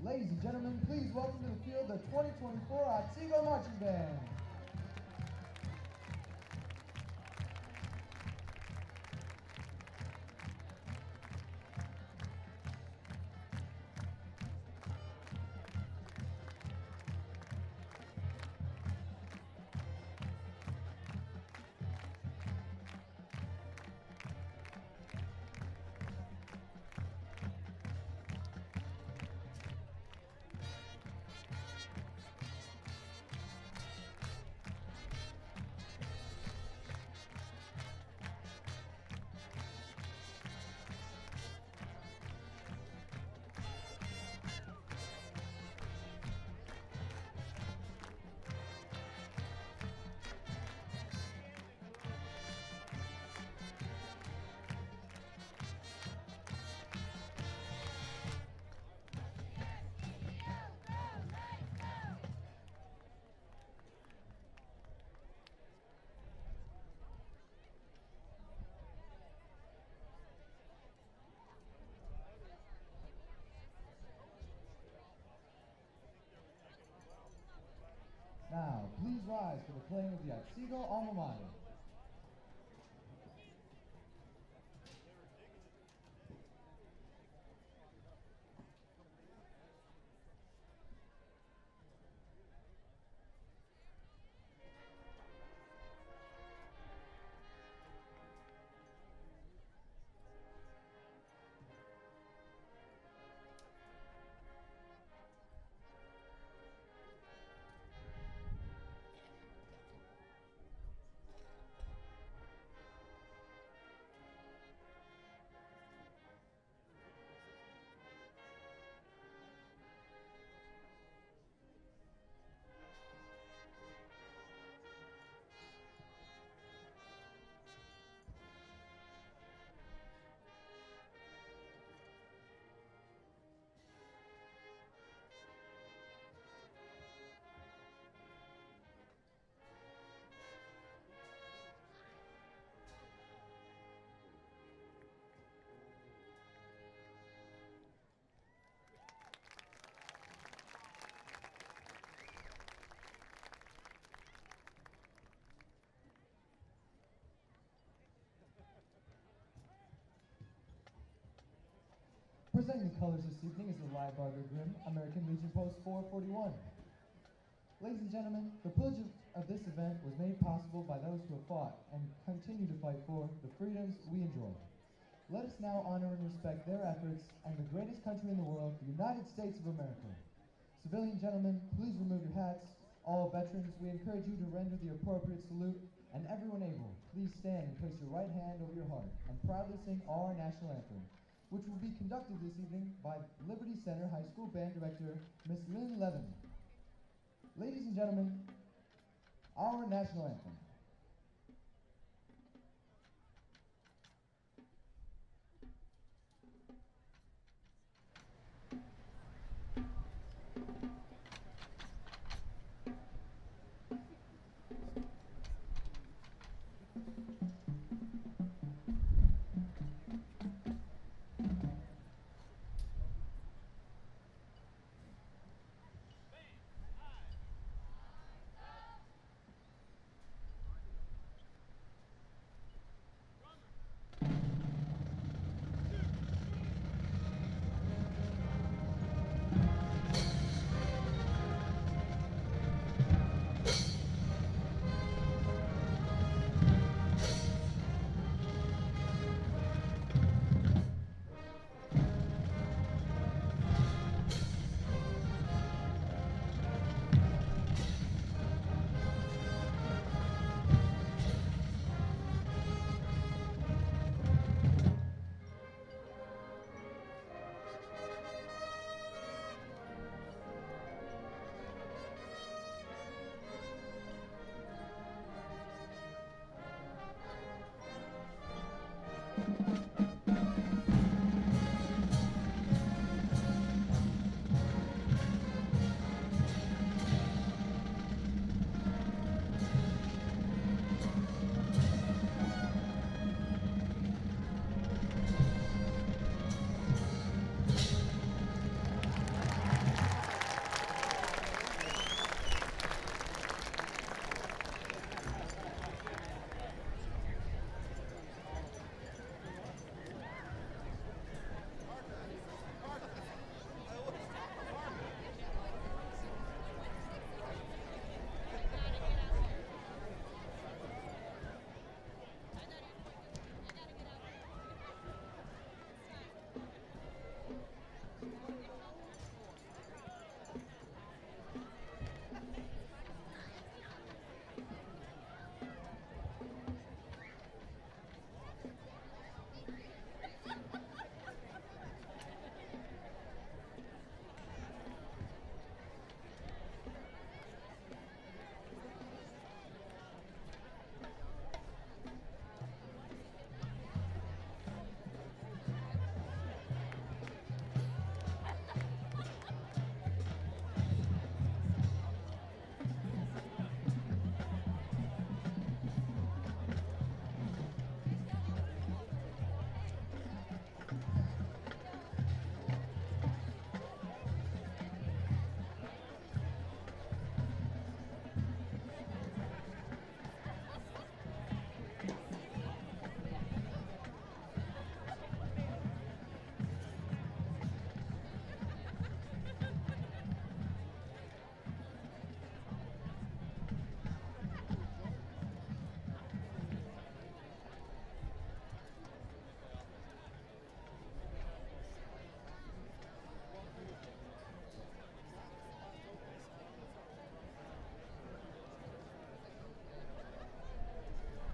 Ladies and gentlemen, please welcome to the field the 2024 Otsego Marching Band. Now, please rise for the playing of the Otsego alma mater. Presenting the colors this evening is the Live Barber Grimm, American Legion Post 441. Ladies and gentlemen, the pillage of this event was made possible by those who have fought and continue to fight for the freedoms we enjoy. Let us now honor and respect their efforts and the greatest country in the world, the United States of America. Civilian gentlemen, please remove your hats. All veterans, we encourage you to render the appropriate salute, and everyone able, please stand and place your right hand over your heart and proudly sing our national anthem, which will be conducted this evening by Liberty Center High School Band Director, Miss Lynn Levin. Ladies and gentlemen, our national anthem.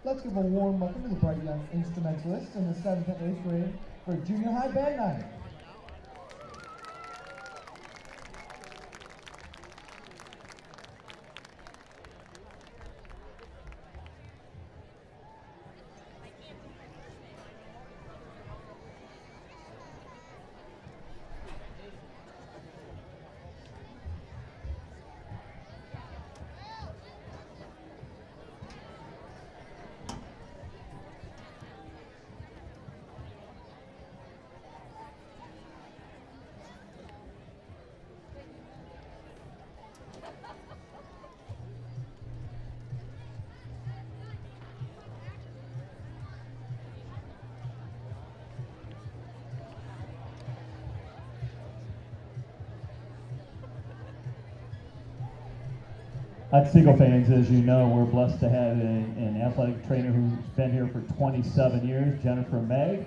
Let's give a warm welcome to the bright young instrumentalists in the 7th and 8th grade for junior high band night. Otsego fans, as you know, we're blessed to have an athletic trainer who's been here for 27 years, Jennifer May.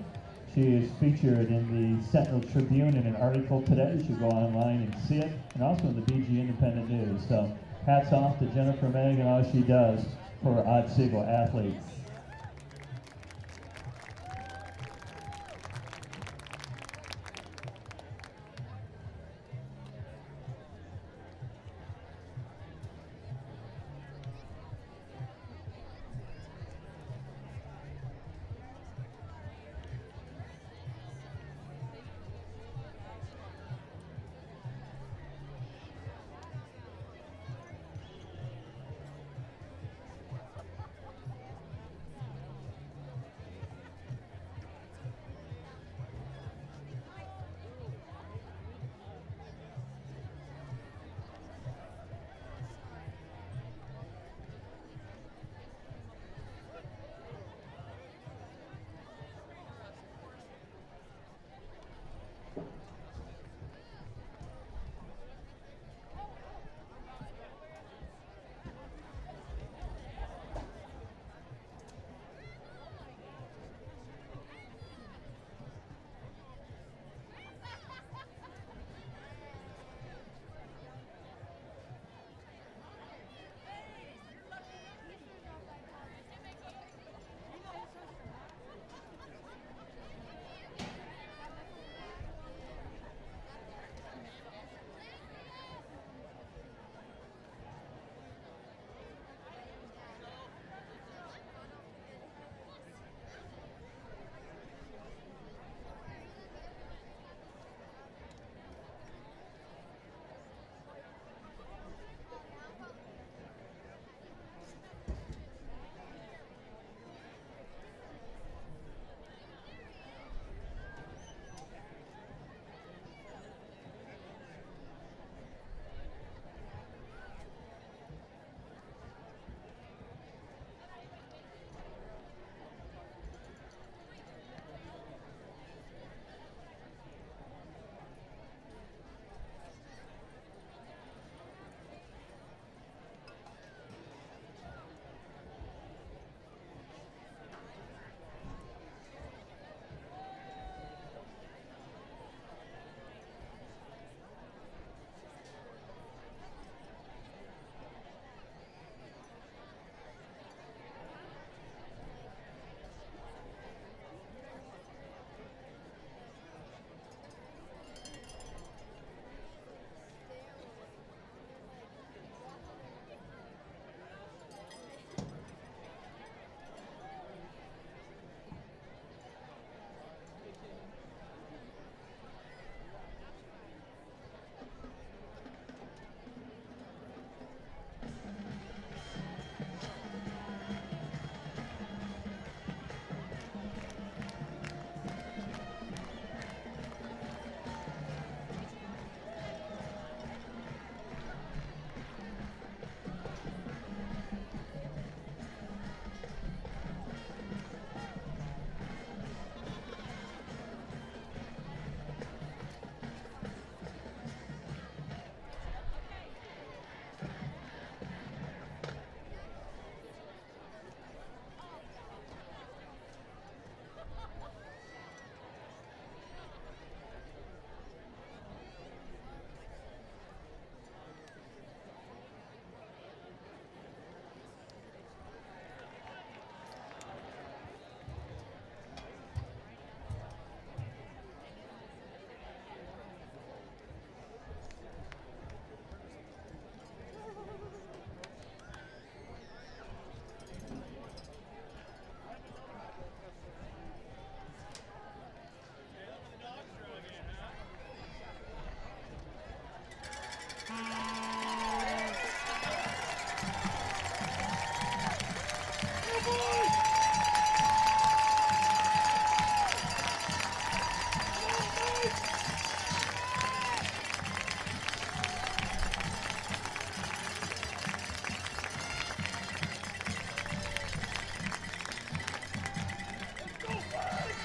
She is featured in the Sentinel Tribune in an article today. You should go online and see it, and also in the BG Independent News. So hats off to Jennifer May and all she does for Otsego athletes.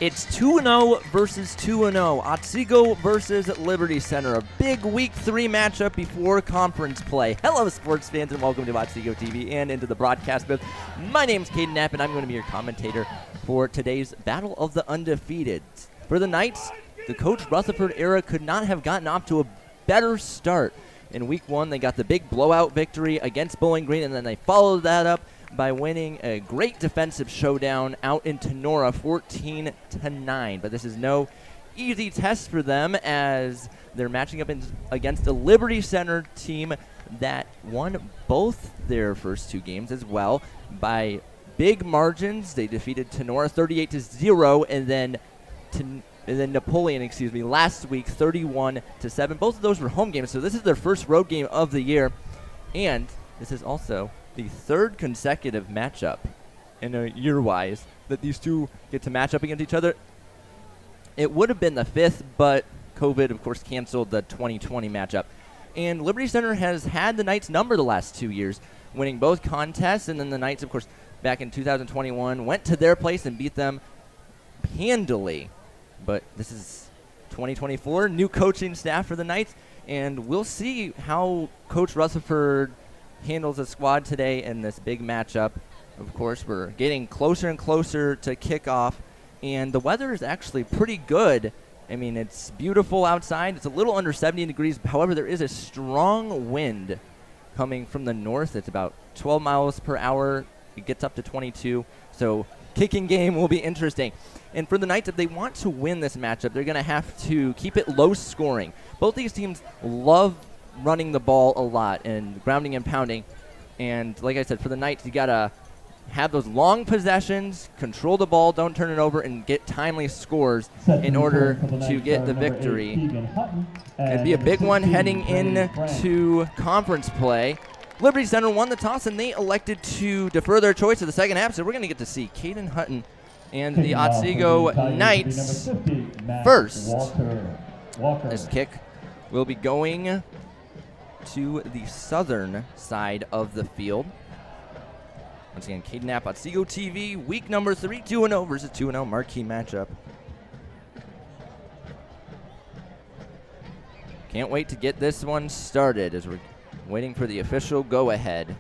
It's 2-0 versus 2-0. Otsego versus Liberty Center. A big Week 3 matchup before conference play. Hello, sports fans, and welcome to Otsego TV and into the broadcast booth. My name's Kaden Knapp, and I'm going to be your commentator for today's Battle of the Undefeated. For the Knights, the Coach Rossford era could not have gotten off to a better start. In Week 1, they got the big blowout victory against Bowling Green, and then they followed that up by winning a great defensive showdown out in Tenora, 14-9. But this is no easy test for them as they're matching up against a Liberty Center team that won both their first two games as well by big margins. They defeated Tenora 38-0, and then Napoleon, last week 31-7. Both of those were home games, so this is their first road game of the year, and this is also the third consecutive matchup in a year-wise that these two get to match up against each other. It would have been the fifth, but COVID, of course, canceled the 2020 matchup. And Liberty Center has had the Knights number the last 2 years, winning both contests, and then the Knights, of course, back in 2021, went to their place and beat them handily. But this is 2024, new coaching staff for the Knights, and we'll see how Coach Rossford handles the squad today in this big matchup. Of course, we're getting closer and closer to kickoff, and the weather is actually pretty good. I mean, it's beautiful outside. It's a little under 70 degrees. However, there is a strong wind coming from the north. It's about 12 miles per hour. It gets up to 22, so kicking game will be interesting. And for the Knights, if they want to win this matchup, they're going to have to keep it low scoring. Both these teams love running the ball a lot and grounding and pounding. And like I said, for the Knights, you got to have those long possessions, control the ball, don't turn it over, and get timely scores in order to get the victory. It'd be a big one heading into conference play. Liberty Center won the toss, and they elected to defer their choice to the second half, so we're going to get to see Kaden Hutton and the Otsego Knights first. This kick will be going to the southern side of the field. Once again, Kaden Knapp, Otsego TV, week number 3, 2-0 versus 2-0 marquee matchup. Can't wait to get this one started as we're waiting for the official go-ahead.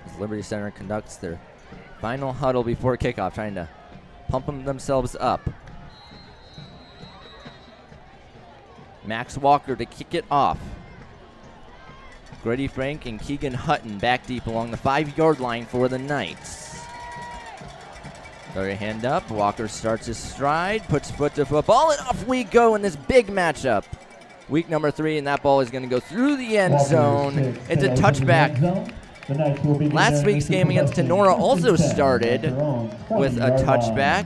As Liberty Center conducts their final huddle before kickoff, trying to pump themselves up. Max Walker to kick it off. Grady Frank and Keegan Hutton back deep along the 5-yard line for the Knights. Throw your hand up. Walker starts his stride, puts foot to football, and off we go in this big matchup. Week number 3, and that ball is going to go through the end zone. It's a touchback. Last week's game against Tenora also started with a touchback.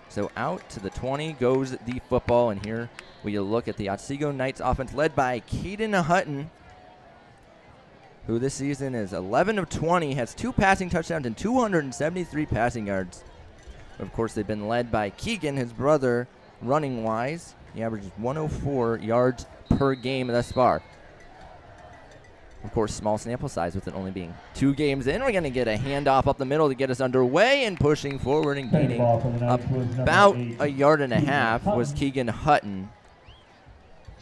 So out to the 20 goes the football, and here we look at the Otsego Knights offense led by Kaden Hutton, who this season is 11 of 20, has 2 passing touchdowns and 273 passing yards. Of course, they've been led by Keegan, his brother, running-wise. He averages 104 yards per game thus far. Of course, small sample size with it only being 2 games in. We're going to get a handoff up the middle to get us underway, and pushing forward and gaining about a yard and a half was Keegan Hutton.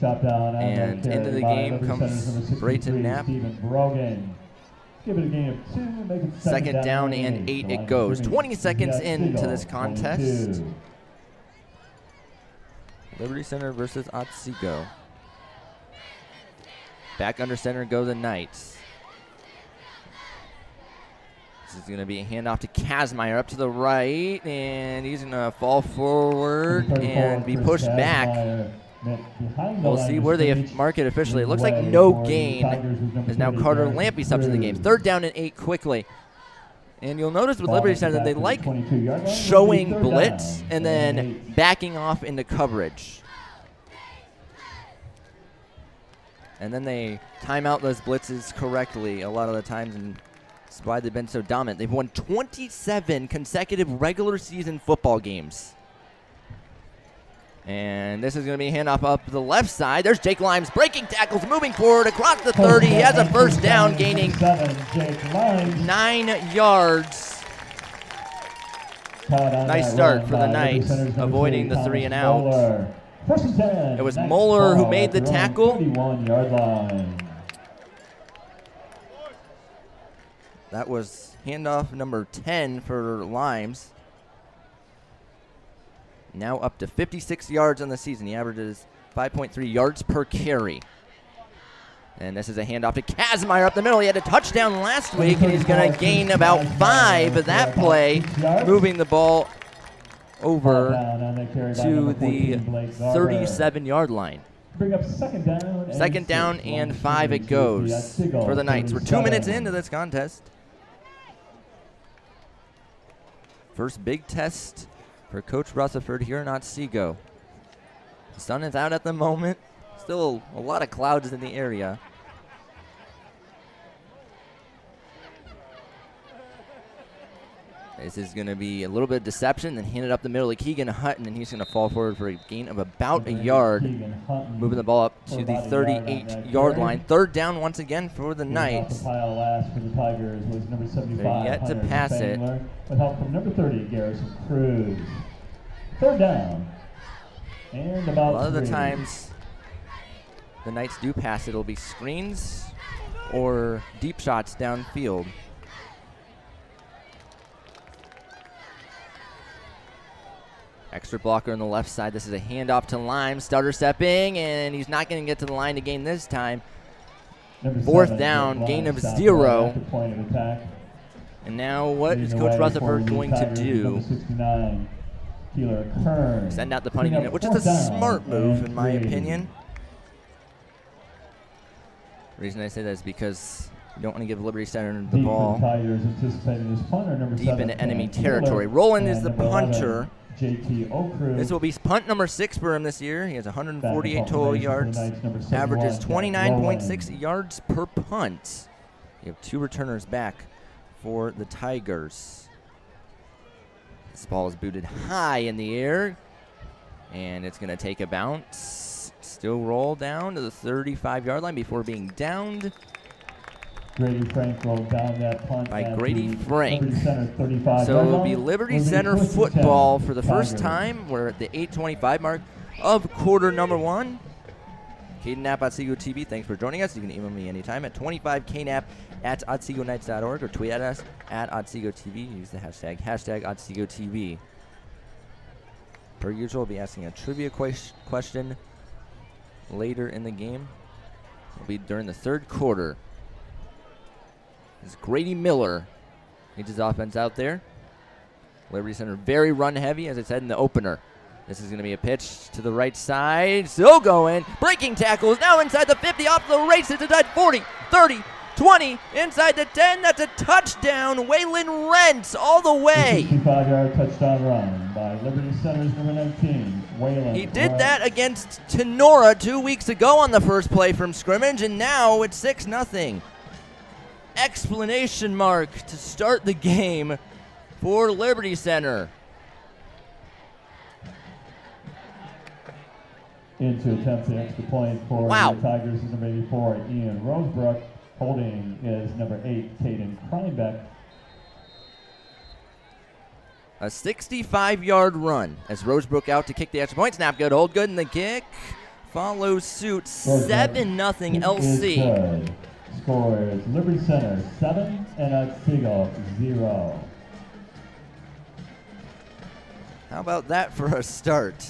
And into the game comes Brayton Knapp. Second down and 8 it goes. 20 seconds into this contest. Liberty Center versus Otsego. Back under center go the Knights. This is going to be a handoff to Kazmaier up to the right, and he's going to fall forward and be pushed back. We'll see where they mark it officially. It looks like no gain, as now Carter Lampy steps in the game. 3rd down and 8 quickly. And you'll notice with Liberty Center that they like showing blitz and then backing off into coverage. And then they time out those blitzes correctly a lot of the times, and that's why they've been so dominant. They've won 27 consecutive regular season football games. And this is going to be a handoff up the left side. There's Jake Limes breaking tackles, moving forward across the 30. He has a first down, gaining 9 yards. Nice start for the Knights, avoiding the 3 and out. It was Moeller who made the tackle. That was handoff number 10 for Limes. Now up to 56 yards on the season. He averages 5.3 yards per carry. And this is a handoff to Kazmaier up the middle. He had a touchdown last week, and he's going to gain about 5 of that play, moving the ball over to the 37-yard line. Bring up second down and 5 it goes for the Knights. We're 2 minutes into this contest. First big test for Coach Rossford here in Otsego. The sun is out at the moment. Still a lot of clouds in the area. This is going to be a little bit of deception, then hand it up the middle to Keegan Hutton, and he's going to fall forward for a gain of about a yard, moving the ball up to the 38-yard line. Third down once again for the Knights. They're yet to pass it. With help from number 30, Garrison Cruz. Third down. And about a lot of the times the Knights do pass it. It'll be screens or deep shots downfield. Extra blocker on the left side. This is a handoff to Limes. Stutter stepping, and he's not going to get to the line to gain this time. Fourth down, gain of 0. And now what is Coach Rutherford going to do? Send out the punting unit, which is a smart move in my opinion. The reason I say that is because you don't want to give Liberty Center the ball deep into enemy territory. Roland is the punter. This will be punt number 6 for him this year. He has 148 total yards, averages 29.6 yards per punt. You have 2 returners back for the Tigers. This ball is booted high in the air, and it's going to take a bounce. Still roll down to the 35-yard line before being downed. Grady Frank rolled down that punt by Grady Frank. So it'll be Liberty Center football for the first time. We're at the 8:25 mark of quarter number 1. Kaden Knapp, Otsego TV, thanks for joining us. You can email me anytime at 25knap@otsegonights.org or tweet at us at OtsegoTV. Use the hashtag OtsegoTV. Per usual, we'll be asking a trivia question later in the game. It'll be during the third quarter. This is Grady Miller. Leads his offense out there. Liberty Center very run heavy, as I said in the opener. This is going to be a pitch to the right side. Still going. Breaking tackles now inside the 50. Off the races to touch 40, 30, 20. Inside the 10. That's a touchdown. Waylon Rents all the way. 65-yard touchdown run by Liberty Center's number 19, Waylon. He did that against Tenora 2 weeks ago on the first play from scrimmage, and now it's 6-0. Explanation mark to start the game for Liberty Center. In to attempt the extra point for the Tigers is number 84, Ian Rosebrook. Holding is number 8, Kaden Knapp. A 65-yard run as Rosebrook out to kick the extra point. Snap good, hold good, and the kick follows suit. 7-0 LC. Score is Liberty Center 7 and Otsego 0. How about that for a start?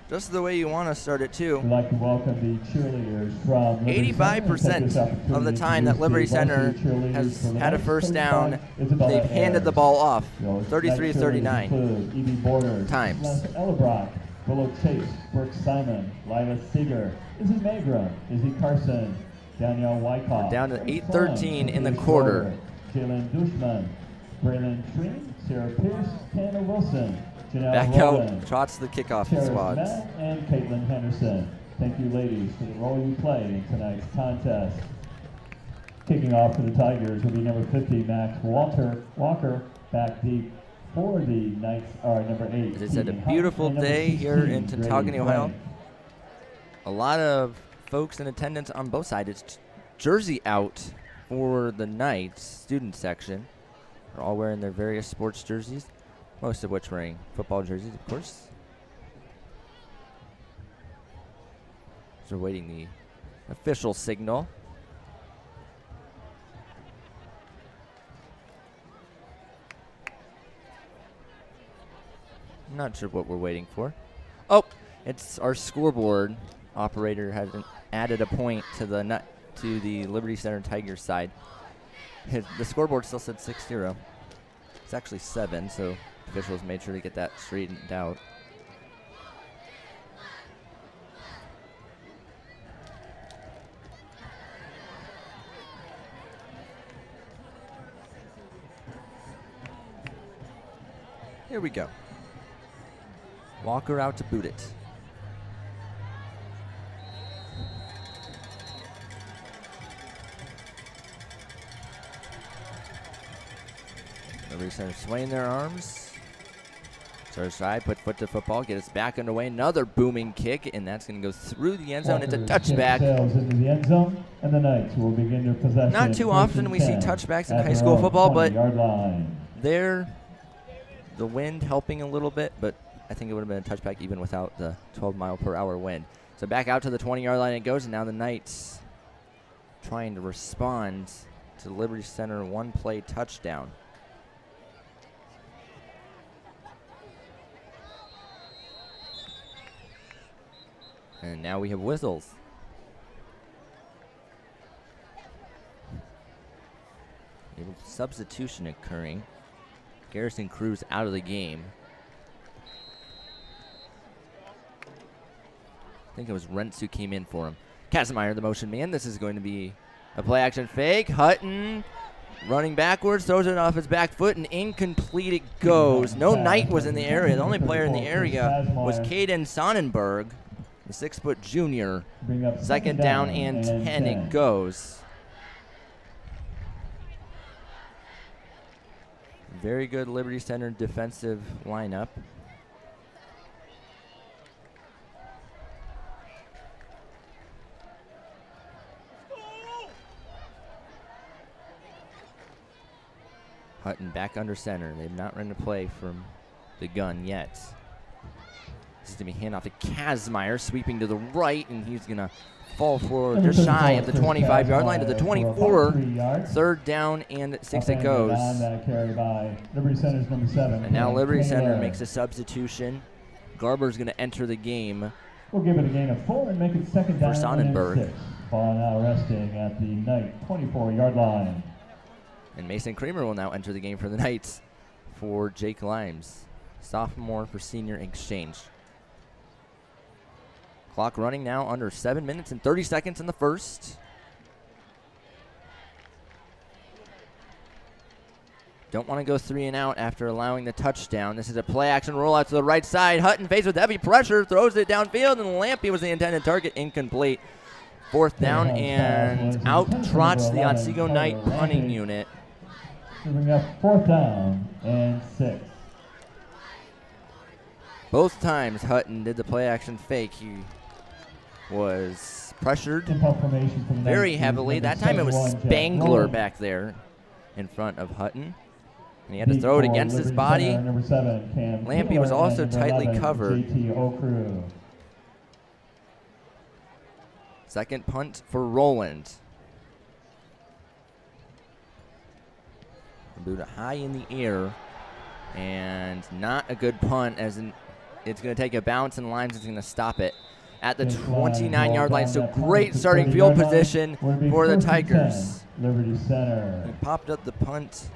Just the way you want to start it, too. We'd like to welcome the cheerleaders from 85% of the time that Liberty Center has had a first down, they've handed the ball off. 33-39 times. Ellebrock, Willow Chase, Brooke Simon, Lila Seeger, Izzy Magram, Izzy Carson, Danielle Wyckoff. Down to 8:13 in the quarter. Jalen Dushman, Braylon Treen, Sarah Pierce, Tanner Wilson, Janelle back Rowland, out, trots the kickoff Terrence squads. Matt, and Caitlin Henderson. Thank you, ladies, for the role you played in tonight's contest. Kicking off for the Tigers will be number 50, Max Walker, back deep for the Knights are number 8. As I said, a Keegan beautiful Hutton, and number day here in 16, Tentagony, Grady Ohio. Blank. A lot of folks in attendance on both sides. It's jersey out for the Knights student section. They're all wearing their various sports jerseys, most of which wearing football jerseys, of course. So we're waiting the official signal. I'm not sure what we're waiting for. Oh, it's our scoreboard operator has added a point to the Liberty Center Tigers side. The scoreboard still said 6-0. It's actually 7, so officials made sure to get that straightened out. Here we go. Walker out to boot it. Liberty Center swaying their arms. Starts side, put foot to football, get us back underway. Another booming kick, and that's going to go through the end zone. It's a touchback. Into the end zone, and the Knights will begin their possession. Not too often we see touchbacks in high school football, but there, the wind helping a little bit, but I think it would have been a touchback even without the 12-mile-per-hour wind. So back out to the 20-yard line it goes, and now the Knights trying to respond to the Liberty Center one-play touchdown. And now we have whistles. A substitution occurring. Garrison Cruz out of the game. I think it was Rentz who came in for him. Kazmaier, the motion man. This is going to be a play-action fake. Hutton running backwards, throws it off his back foot, and incomplete it goes. No Knight was in the area. The only player in the area was Kaden Sonnenberg, the 6-foot junior. Second down and 10 it goes. Very good Liberty Center defensive lineup. Hutton back under center. They've not run a play from the gun yet. This is going to be handoff to Kazmaier, sweeping to the right, and he's going to fall forward just shy of the 25-yard line to the 24. Third down and 6 it goes. And now Liberty Center makes a substitution. Garber's going to enter the game. We'll give it a gain of 4 and make it second down for Sonnenberg. And 6. Ball now resting at the Knight 24-yard line. And Mason Kramer will now enter the game for the Knights for Jake Limes, sophomore for senior exchange. Clock running now under 7 minutes and 30 seconds in the first. Don't want to go 3 and out after allowing the touchdown. This is a play action rollout to the right side. Hutton faced with heavy pressure, throws it downfield, and Lampy was the intended target, incomplete. Fourth down, and out trots the Otsego Knight punting unit. Moving up 4th down and 6. Both times Hutton did the play action fake. He was pressured very heavily. That time it was Spangler back there in front of Hutton. And he had to throw it against his body. Lampy was also tightly covered. Second punt for Roland. Buddha high in the air, and not a good punt, as in it's going to take a bounce, and Limes is going to stop it at the 29-yard line. So great starting field position for the Tigers. Liberty Center. He popped up the punt.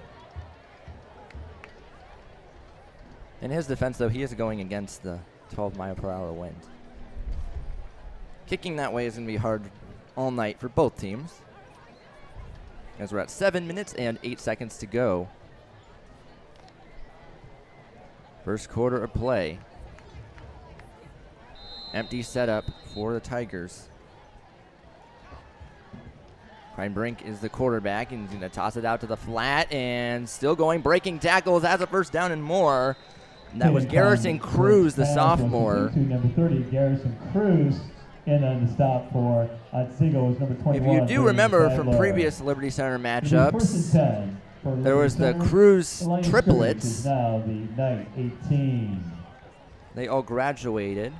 In his defense, though, he is going against the 12-mile-per-hour wind. Kicking that way is going to be hard all night for both teams, as we're at 7 minutes and 8 seconds to go. First quarter of play. Empty setup for the Tigers. Ryan Brink is the quarterback, and he's going to toss it out to the flat, and still going, breaking tackles, has a first down and more. And that was Garrison Cruz, the sophomore. Number 30, Garrison Cruz, in on the stop for Otsego is number 21. If you do remember from previous Liberty Center matchups, there was the Cruz triplets. Is now the Knight 18. They all graduated.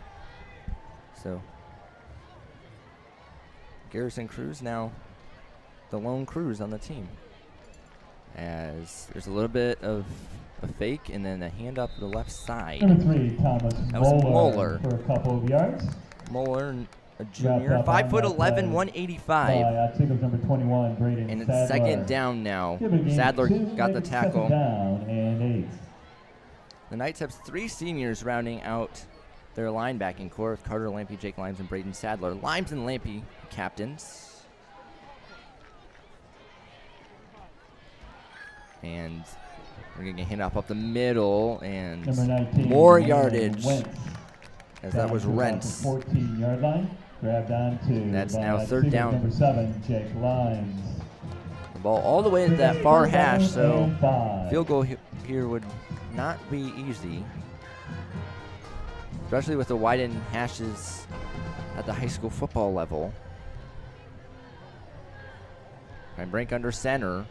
So Garrison Cruz now the lone Cruz on the team. As there's a little bit of a fake and then a hand up the left side. Number 3, Thomas Moeller for a couple of yards. Moeller, a junior, 5'11", 185. Otsego's number 21, Braden and it's Sadler. second down now. Sadler got the tackle. Down and 8. The Knights have 3 seniors rounding out their linebacking core with Carter Lampy, Jake Limes, and Braden Sadler. Limes and Lampy captains. And we're going to get hit up the middle, and 19, more yardage. Wentz. As that was Rents. 14-yard line. Grabbed on to. That's now third down. Number 7, Jake Limes. The ball all the way to that far hash, so field goal here would not be easy. Especially with the widened hashes at the high school football level. And Brink under center.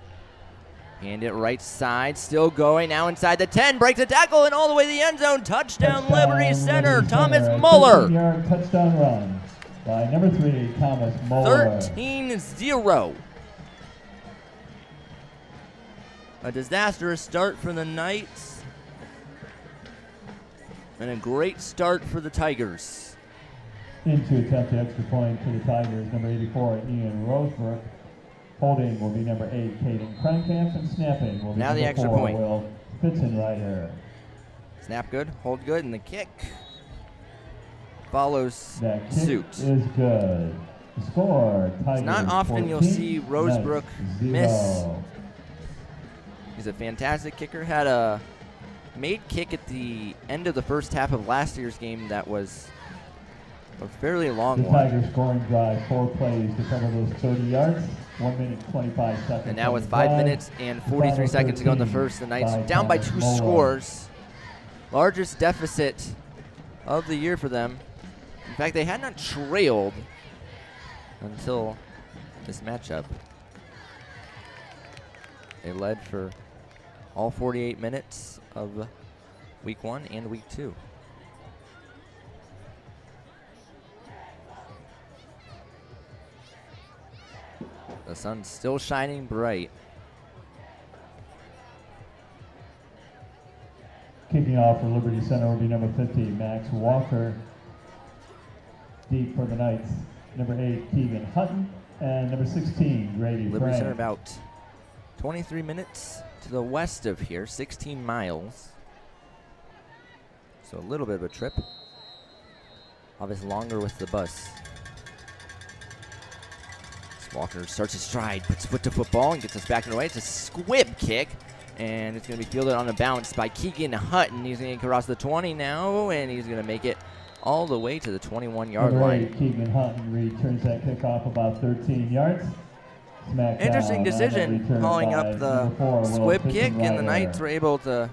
Hand it right side, still going, now inside the 10, breaks a tackle and all the way to the end zone. Touchdown Liberty Center, Thomas Muller. Touchdown run by number 3, Thomas Muller. 13-0. A disastrous start for the Knights. And a great start for the Tigers. Into attempt the extra point for the Tigers, number 84, Ian Rossford. Holding will be number 8, Kaden Knapp, and snapping will be now number the extra 4, point. Will Fitzenreiter. Snap good, hold good, and the kick follows That kick suit. Is good. The score, Tigers. It's not often 14, you'll see Rosebrook miss. 0. He's a fantastic kicker. Had a made kick at the end of the first half of last year's game that was a fairly long the one. Tigers scoring drive, 4 plays to cover those 30 yards. 1 minute 25 seconds. And now with 5 minutes and 43 seconds to go in the first, the Knights down by 2 scores. Largest deficit of the year for them. In fact, they had not trailed until this matchup. They led for all 48 minutes of week 1 and week 2. The sun's still shining bright. Kicking off for Liberty Center will be number 50, Max Walker. Deep for the Knights, number 8, Keegan Hutton, and number 16, Grady Liberty Frank. Center about 23 minutes to the west of here, 16 miles. So a little bit of a trip. Obviously longer with the bus. Walker starts his stride, puts foot to football, and gets us back in the way. It's a squib kick, and it's going to be fielded on a bounce by Keegan Hutton. He's going to cross the 20 now, and he's going to make it all the way to the 21-yard line. Keegan Hutton returns that kickoff about 13 yards. Interesting decision calling up the squib kick, and the Knights were able to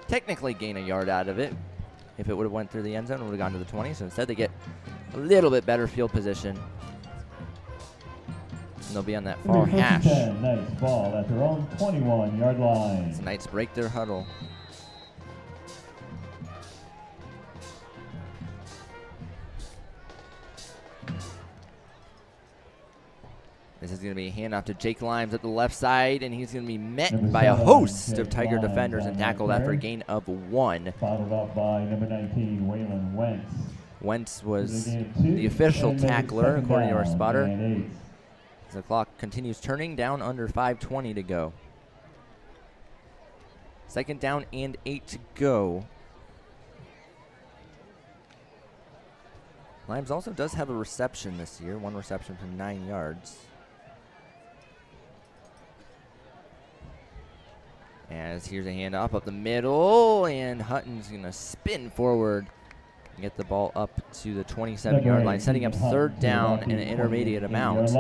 technically gain a yard out of it. If it would have went through the end zone, it would have gone to the 20, so instead they get a little bit better field position. And they'll be on that far hash. Knights ball at their own 21-yard line. The Knights break their huddle. This is going to be a handoff to Jake Limes at the left side, and he's going to be met by a host of Tiger defenders and tackled after a gain of 1. Followed up by number 19, Waylon Wentz. Wentz was the official tackler, according to our spotter. The clock continues turning, down under 5:20 to go. Second down and 8 to go. Limes also does have a reception this year, 1 reception from 9 yards. As here's a handoff up the middle, and Hutton's going to spin forward and get the ball up to the 27-yard line, setting up third down and an intermediate amount.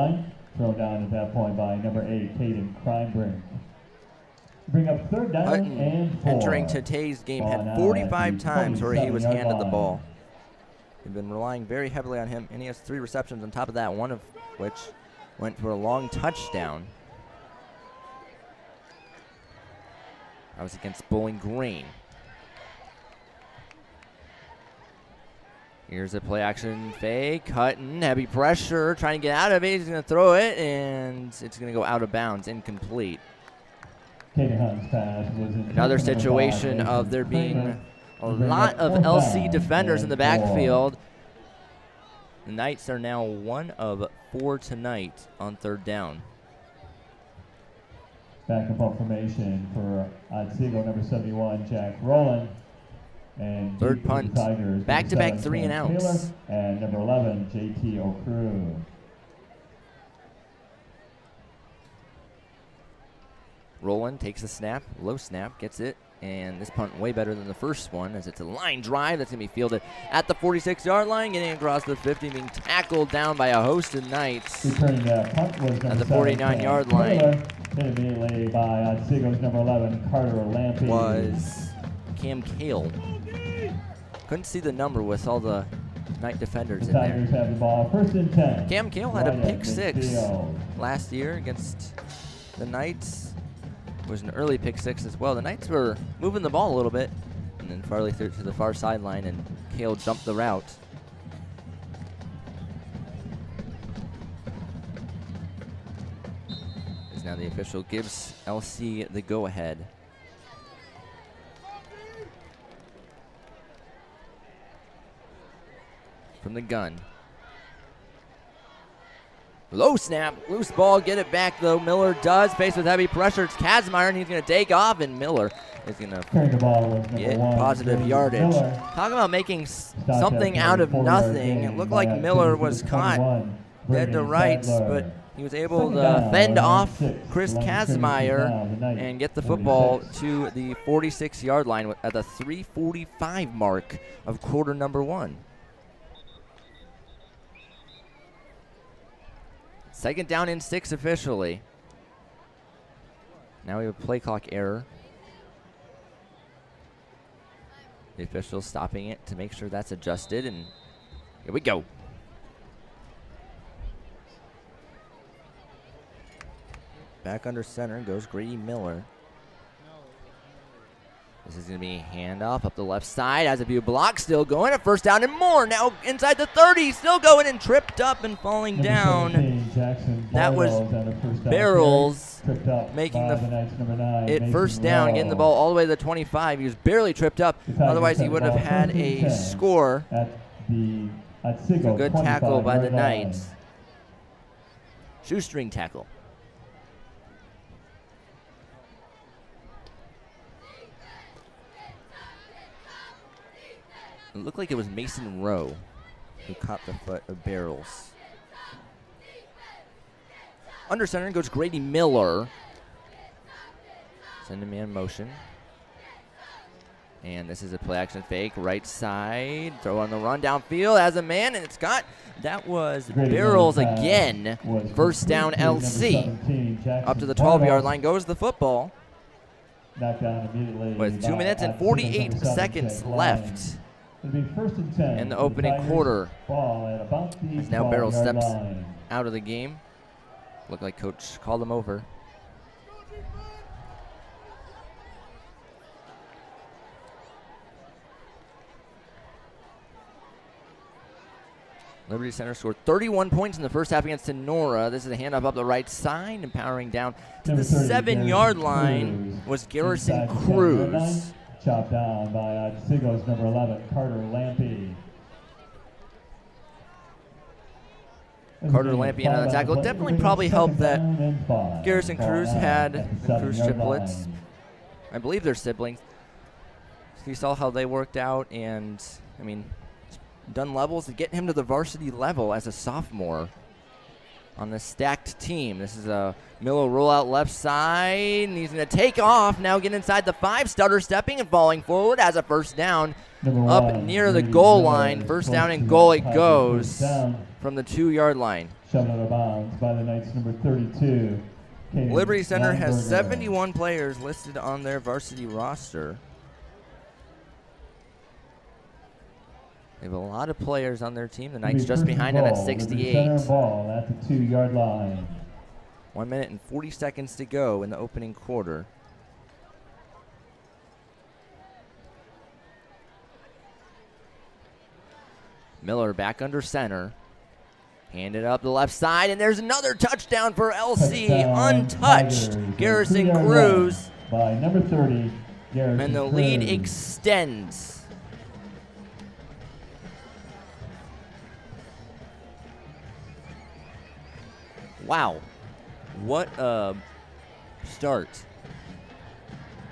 Thrown down at that point by number 8, Kaden Knapp. Bring up third down Hutton, and 4. entering today's game, Ball had now 45 at the times where he was 47-yard handed the line. ball. They've been relying very heavily on him, and he has 3 receptions on top of that, one of which went for a long touchdown. That was against Bowling Green. Here's a play action fake. Hutton, heavy pressure, trying to get out of it. He's going to throw it, and it's going to go out of bounds, incomplete. Another situation of there being a lot of LC defenders in the backfield. The Knights are now 1 of 4 tonight on third down. Back and ball formation for Otsego, number 71, Jack Rowland. And Third punt. Tigers, Back-to-back 7, 3 and Ken outs. Taylor, and number 11, JT O'Crew. Rowland takes the snap, low snap, gets it, and this punt way better than the first one as it's a line drive that's going to be fielded at the 46-yard line, getting across the 50, being tackled down by a host of Knights Returning that punt was at the number 49-yard 7, line. hit immediately by Otsego's number 11, Carter Lampy. Was Cam Kale. Couldn't see the number with all the Knight defenders The in there. Tigers have the ball, 1st and 10. Cam Kale had a Right at pick 6 midfield. last year against the Knights. It was an early pick 6 as well. The Knights were moving the ball a little bit, and then Farley threw it to the far sideline, and Kale jumped the route. As now the official gives LC the go-ahead. From the gun. Low snap, loose ball, get it back though. Miller does, faced with heavy pressure. It's Kazmaier, and he's going to take off, and Miller is going to Carrying the ball was number get 1, positive James yardage. Miller. Talk about making Stopped something at out of 44-yard nothing. gain It looked by like Miller Otsego was to caught 21, dead to Brittany rights, Sadler. but he was able Second to down, fend right off at 6. Chris Line of scrimmage Kazmaier now, the Knights, and get the football 46. to the 46-yard line at the 3:45 mark of quarter number 1. Second down and 6 officially. Now we have a play clock error. The official stopping it to make sure that's adjusted, and here we go. Back under center goes Grady Miller. This is going to be a handoff up the left side. Has a few blocks, still going. A first down and more. Now inside the 30, still going and tripped up and falling Number down. 17, Jackson That was Barrows on the first down Barrels carry. Tripped up making by the Knights number 9, it Mason first down, getting the Rowe. ball all the way to the 25. He was barely tripped up. The Tigers Otherwise, he have would the have ball had 1st and a 10 score. At the A Otsego good tackle by the 25-yard line. Knights. Shoestring tackle. It looked like it was Mason Rowe who caught the foot of Barrels. Under center goes Grady Miller. Send him in motion. And this is a play action fake. Right side. Throw on the run downfield. Has a man, and it's got. That was Grady Barrels Miller's pass again. was First down complete. Number LC. 17, Jackson Up to the 12-yard Barrows. line goes the football. Knocked down immediately With 2 by minutes and Otsego's 48 number 7, seconds Jake left. Lyons. It'll be 1st and 10 in the for opening Tigers. quarter. Ball at about the As now Barrows 12-yard steps line. out of the game. Looked like Coach called him over. Liberty Center scored 31 points in the first half against Sonora. This is a handoff up the right side and powering down to Number the 30, 7-yard Garrison line Cruz. was Garrison Inside the 10-yard line, Cruz. chopped down by Otsego's number 11, Carter Lampy. Carter Lampy on the tackle. Definitely probably helped that Garrison Cruz had the Cruz triplets. I believe they're siblings. You saw how they worked out, and I mean, done levels to get him to the varsity level as a sophomore. on the stacked team. This is a Miller rollout left side, and he's going to take off. Now get inside the 5, stutter stepping and falling forward as a first down up near the goal line. First down and goal it goes from the 2-yard line. Shoved out of bounds by the Knights, number 32. Liberty Center has 71 players listed on their varsity roster. They have a lot of players on their team. The Knights just behind them at 68. Center ball at the 2-yard line. 1 minute and 40 seconds to go in the opening quarter. Miller back under center. Handed up the left side, and there's another touchdown for LC. Untouched. Garrison Cruz. By number 30, Garrison And the lead extends. Wow. What a start.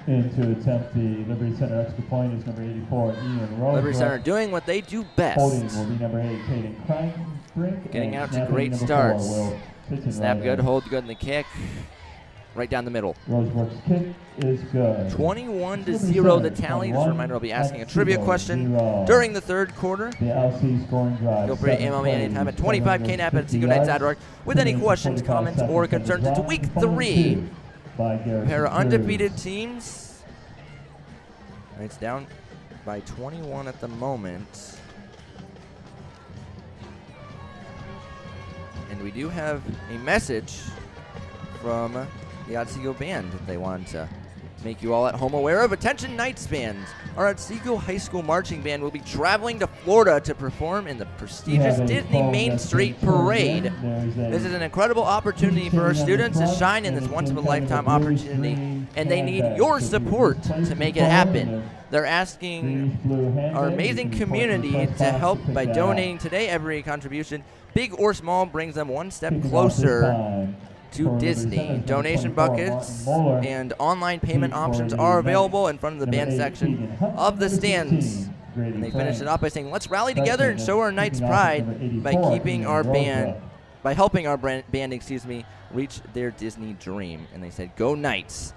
In to attempt the Liberty Center extra point is number 84, Ian Rossford. Liberty Center doing what they do best. Holding will be number 8, Kaden Knapp. Getting out to great starts. Snap good, hold good in the kick. Right down the middle. Roseworks kick is good. 21-0 the tally. Just a reminder, I'll be asking a trivia question during the third quarter. The LC scoring drive. Feel free to email me anytime at 25knapp at OtsegoTV.org with any questions, comments, or concerns. It's week 3. Pair of undefeated teams. It's down by 21 at the moment. And we do have a message from the Otsego band that they want to make you all at home aware of. Attention Knights fans, our Otsego High School Marching Band will be traveling to Florida to perform in the prestigious Disney Main Street Parade. This is an incredible opportunity for our students to shine in this once-in-a-lifetime opportunity, and they need your support to make it happen. They're asking our amazing community to help by donating today. Every contribution, big or small, brings them one step closer to Disney. Donation buckets and online payment options are available in front of the band section of the stands. And they finish it up by saying, let's rally together and show our Knights pride by keeping our band, by helping our band, reach their Disney dream. And they said, go Knights.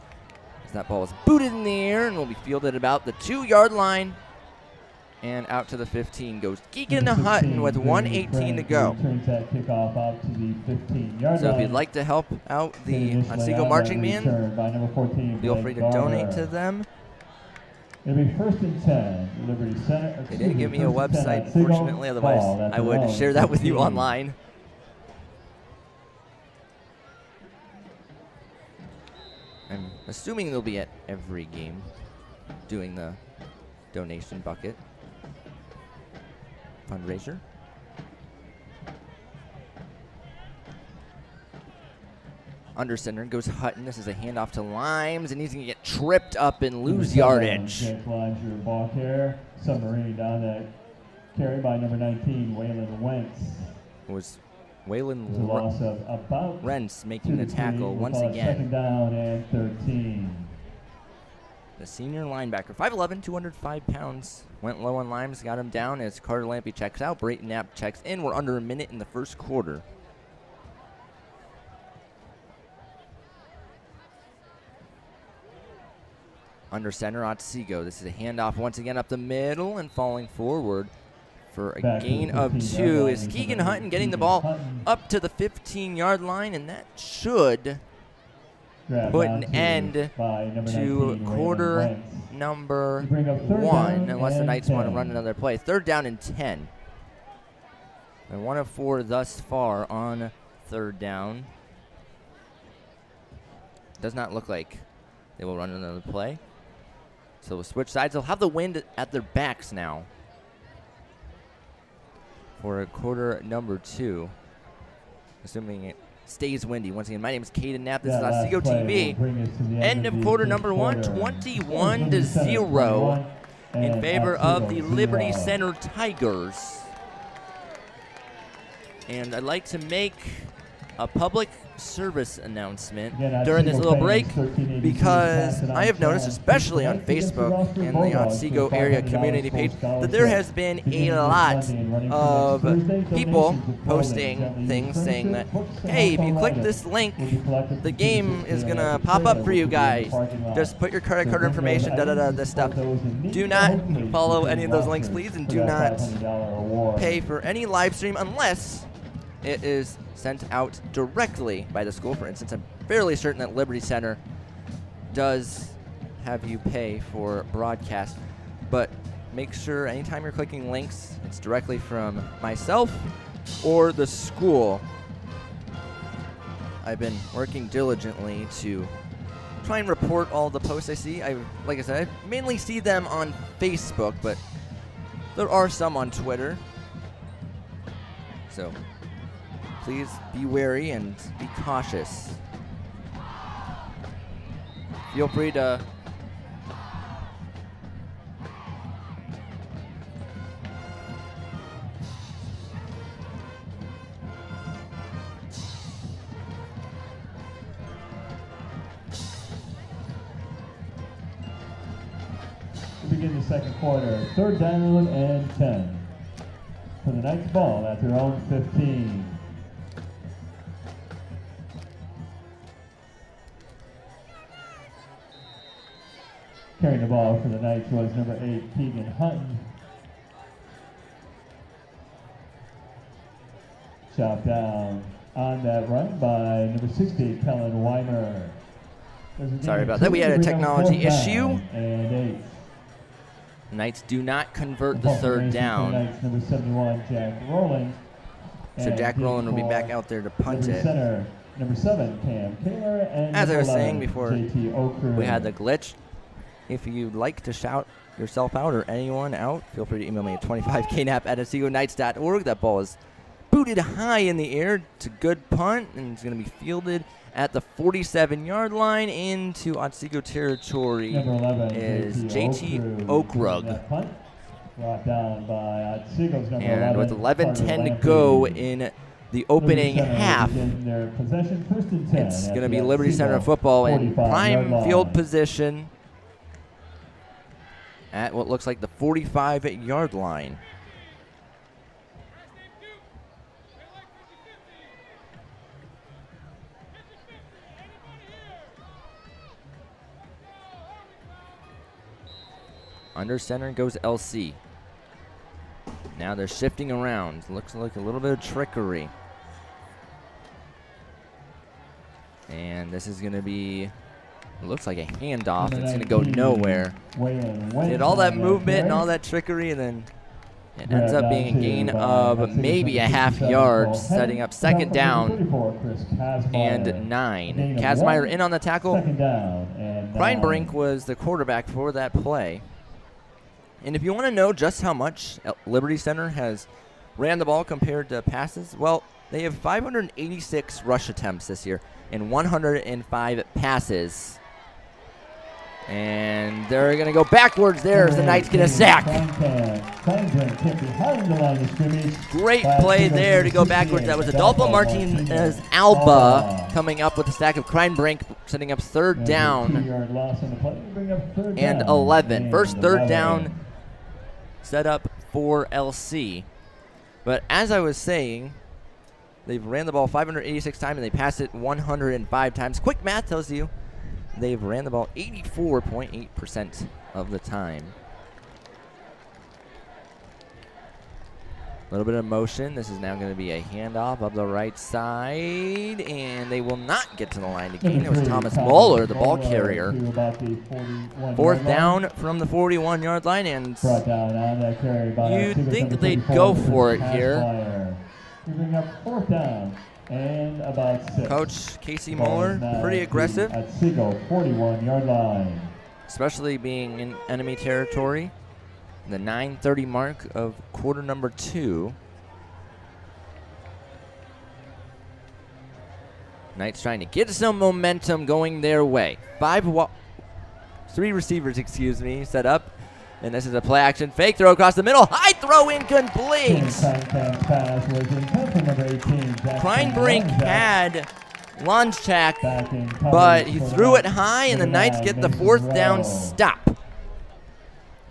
As that ball is booted in the air and will be fielded about the 2-yard line. And out to the 15 goes Kaden Hutton with 1:18 to go. So if you'd like to help out the Otsego Marching Band, feel free to donate to them. It'll be 1st and 10, Liberty Center. They didn't give me a website, unfortunately, otherwise I would share that with you online. I'm assuming they'll be at every game doing the donation bucket fundraiser. Under center goes Hutton. This is a handoff to Limes, and he's going to get tripped up and lose yardage. Limes, your ball carrier. Submarine down that carry by number 19, Waylon Wentz. It was Waylon loss of about Rentz making the tackle once again. 2nd down and 13. The senior linebacker, 5'11", 205 pounds, went low on Limes, got him down as Carter Lampy checks out. Brayton Knapp checks in. We're under a minute in the first quarter. Under center, Otsego. This is a handoff once again up the middle and falling forward for a gain of 2 is Kaden Hutton getting the ball up to the 15-yard line, and that should put an end to quarter number 1, unless the Knights want to run another play. 3rd down and 10. And 1 of 4 thus far on 3rd down. Does not look like they will run another play. So we'll switch sides. They'll have the wind at their backs now for quarter number 2, assuming it stays windy. Once again, my name is Kaden Knapp. This is Otsego TV. End of quarter number 1, 21-0 in favor of the Liberty Center Tigers. And I'd like to make a public service announcement Again, during this Otsego little break, fans, 1382 because passing on I have noticed, challenge. especially on Tonight against the Facebook Rossford and the Bulldogs Otsego for area $500 community full page, that scholarship. there has been a Beginning this lot Monday and running of through next Thursday, people donations of clothing, posting gently things used saying that, furniture, books, and hey, if you household click items this link, will be collected the from game teachers is at going to the pop up trailer, for which you will be in the guys. parking lot. Just put your credit So card bring those information, items this to stuff. support those in need, Do and not hopefully follow secure any of those links, vouchers please, and for do that not $500 award. pay for any live stream unless it is sent out directly by the school. For instance, I'm fairly certain that Liberty Center does have you pay for broadcast, but make sure anytime you're clicking links, it's directly from myself or the school. I've been working diligently to try and report all the posts I see. Like I said, I mainly see them on Facebook, but there are some on Twitter. So please be wary and be cautious. Feel free to We begin the second quarter. 3rd down and 10. For the Knights ball at their own 15. Carrying the ball for the Knights was number 8, Keegan Hutton. Chopped down on that run by number 60, Kellen Weimer. Sorry about that. We had a technology issue. And 8. Knights do not convert the 3rd down. Knights, number 71, Jack Rowland. So Jack Rowland will be back out there to punt it. Center, number 7, Cam Kaler, and as I was 11, saying before JT Okru. we had the glitch, if you'd like to shout yourself out or anyone out, feel free to email me at 25knap@OtsegoKnights.org. That ball is booted high in the air. It's a good punt, and it's going to be fielded at the 47-yard line into Otsego territory. Number 11 is JT Okrug. That punt brought down by Otsego's number 11. And with 11:10 to go in the opening half, in their possession, 1st and 10 it's at going to be the Liberty Otsego Center football in 45-yard prime line. field position at what looks like the 45-yard line. Under center goes LC. Now they're shifting around. Looks like a little bit of trickery. And this is going to be, it looks like a handoff. It's going to go nowhere. Did all that movement and all that trickery, and then it ends up being a gain of maybe a half yard, setting up 2nd down and 9. Kazmaier in on the tackle. Kreinbrink was the quarterback for that play. And if you want to know just how much Liberty Center has ran the ball compared to passes, well, they have 586 rush attempts this year and 105 passes. And they're going to go backwards there as the Knights get a sack. Great play there to go backwards. That was Adolfo Martinez Alba coming up with a sack of Kreinbrink, setting up 3rd down and 11. First 3rd down set up for LC. But as I was saying, they've ran the ball 586 times and they passed it 105 times. Quick math tells you they've ran the ball 84.8% of the time. A little bit of motion. This is now going to be a handoff up the right side, and they will not get to the line to gain. It was Thomas Moeller, the ball carrier. 4th down from the 41-yard line, and you'd think that they'd go for it here. And about 6. Coach Casey Moeller, pretty aggressive. Otsego 41-yard line. Especially being in enemy territory. The 9:30 mark of quarter number 2. Knights trying to get some momentum going their way. 3 receivers, set up. And this is a play action fake throw across the middle. High throw incomplete. Pass was intended for number 18. Kreinbrink had Lonchak, but he threw it high, and the Knights get the 4th down stop.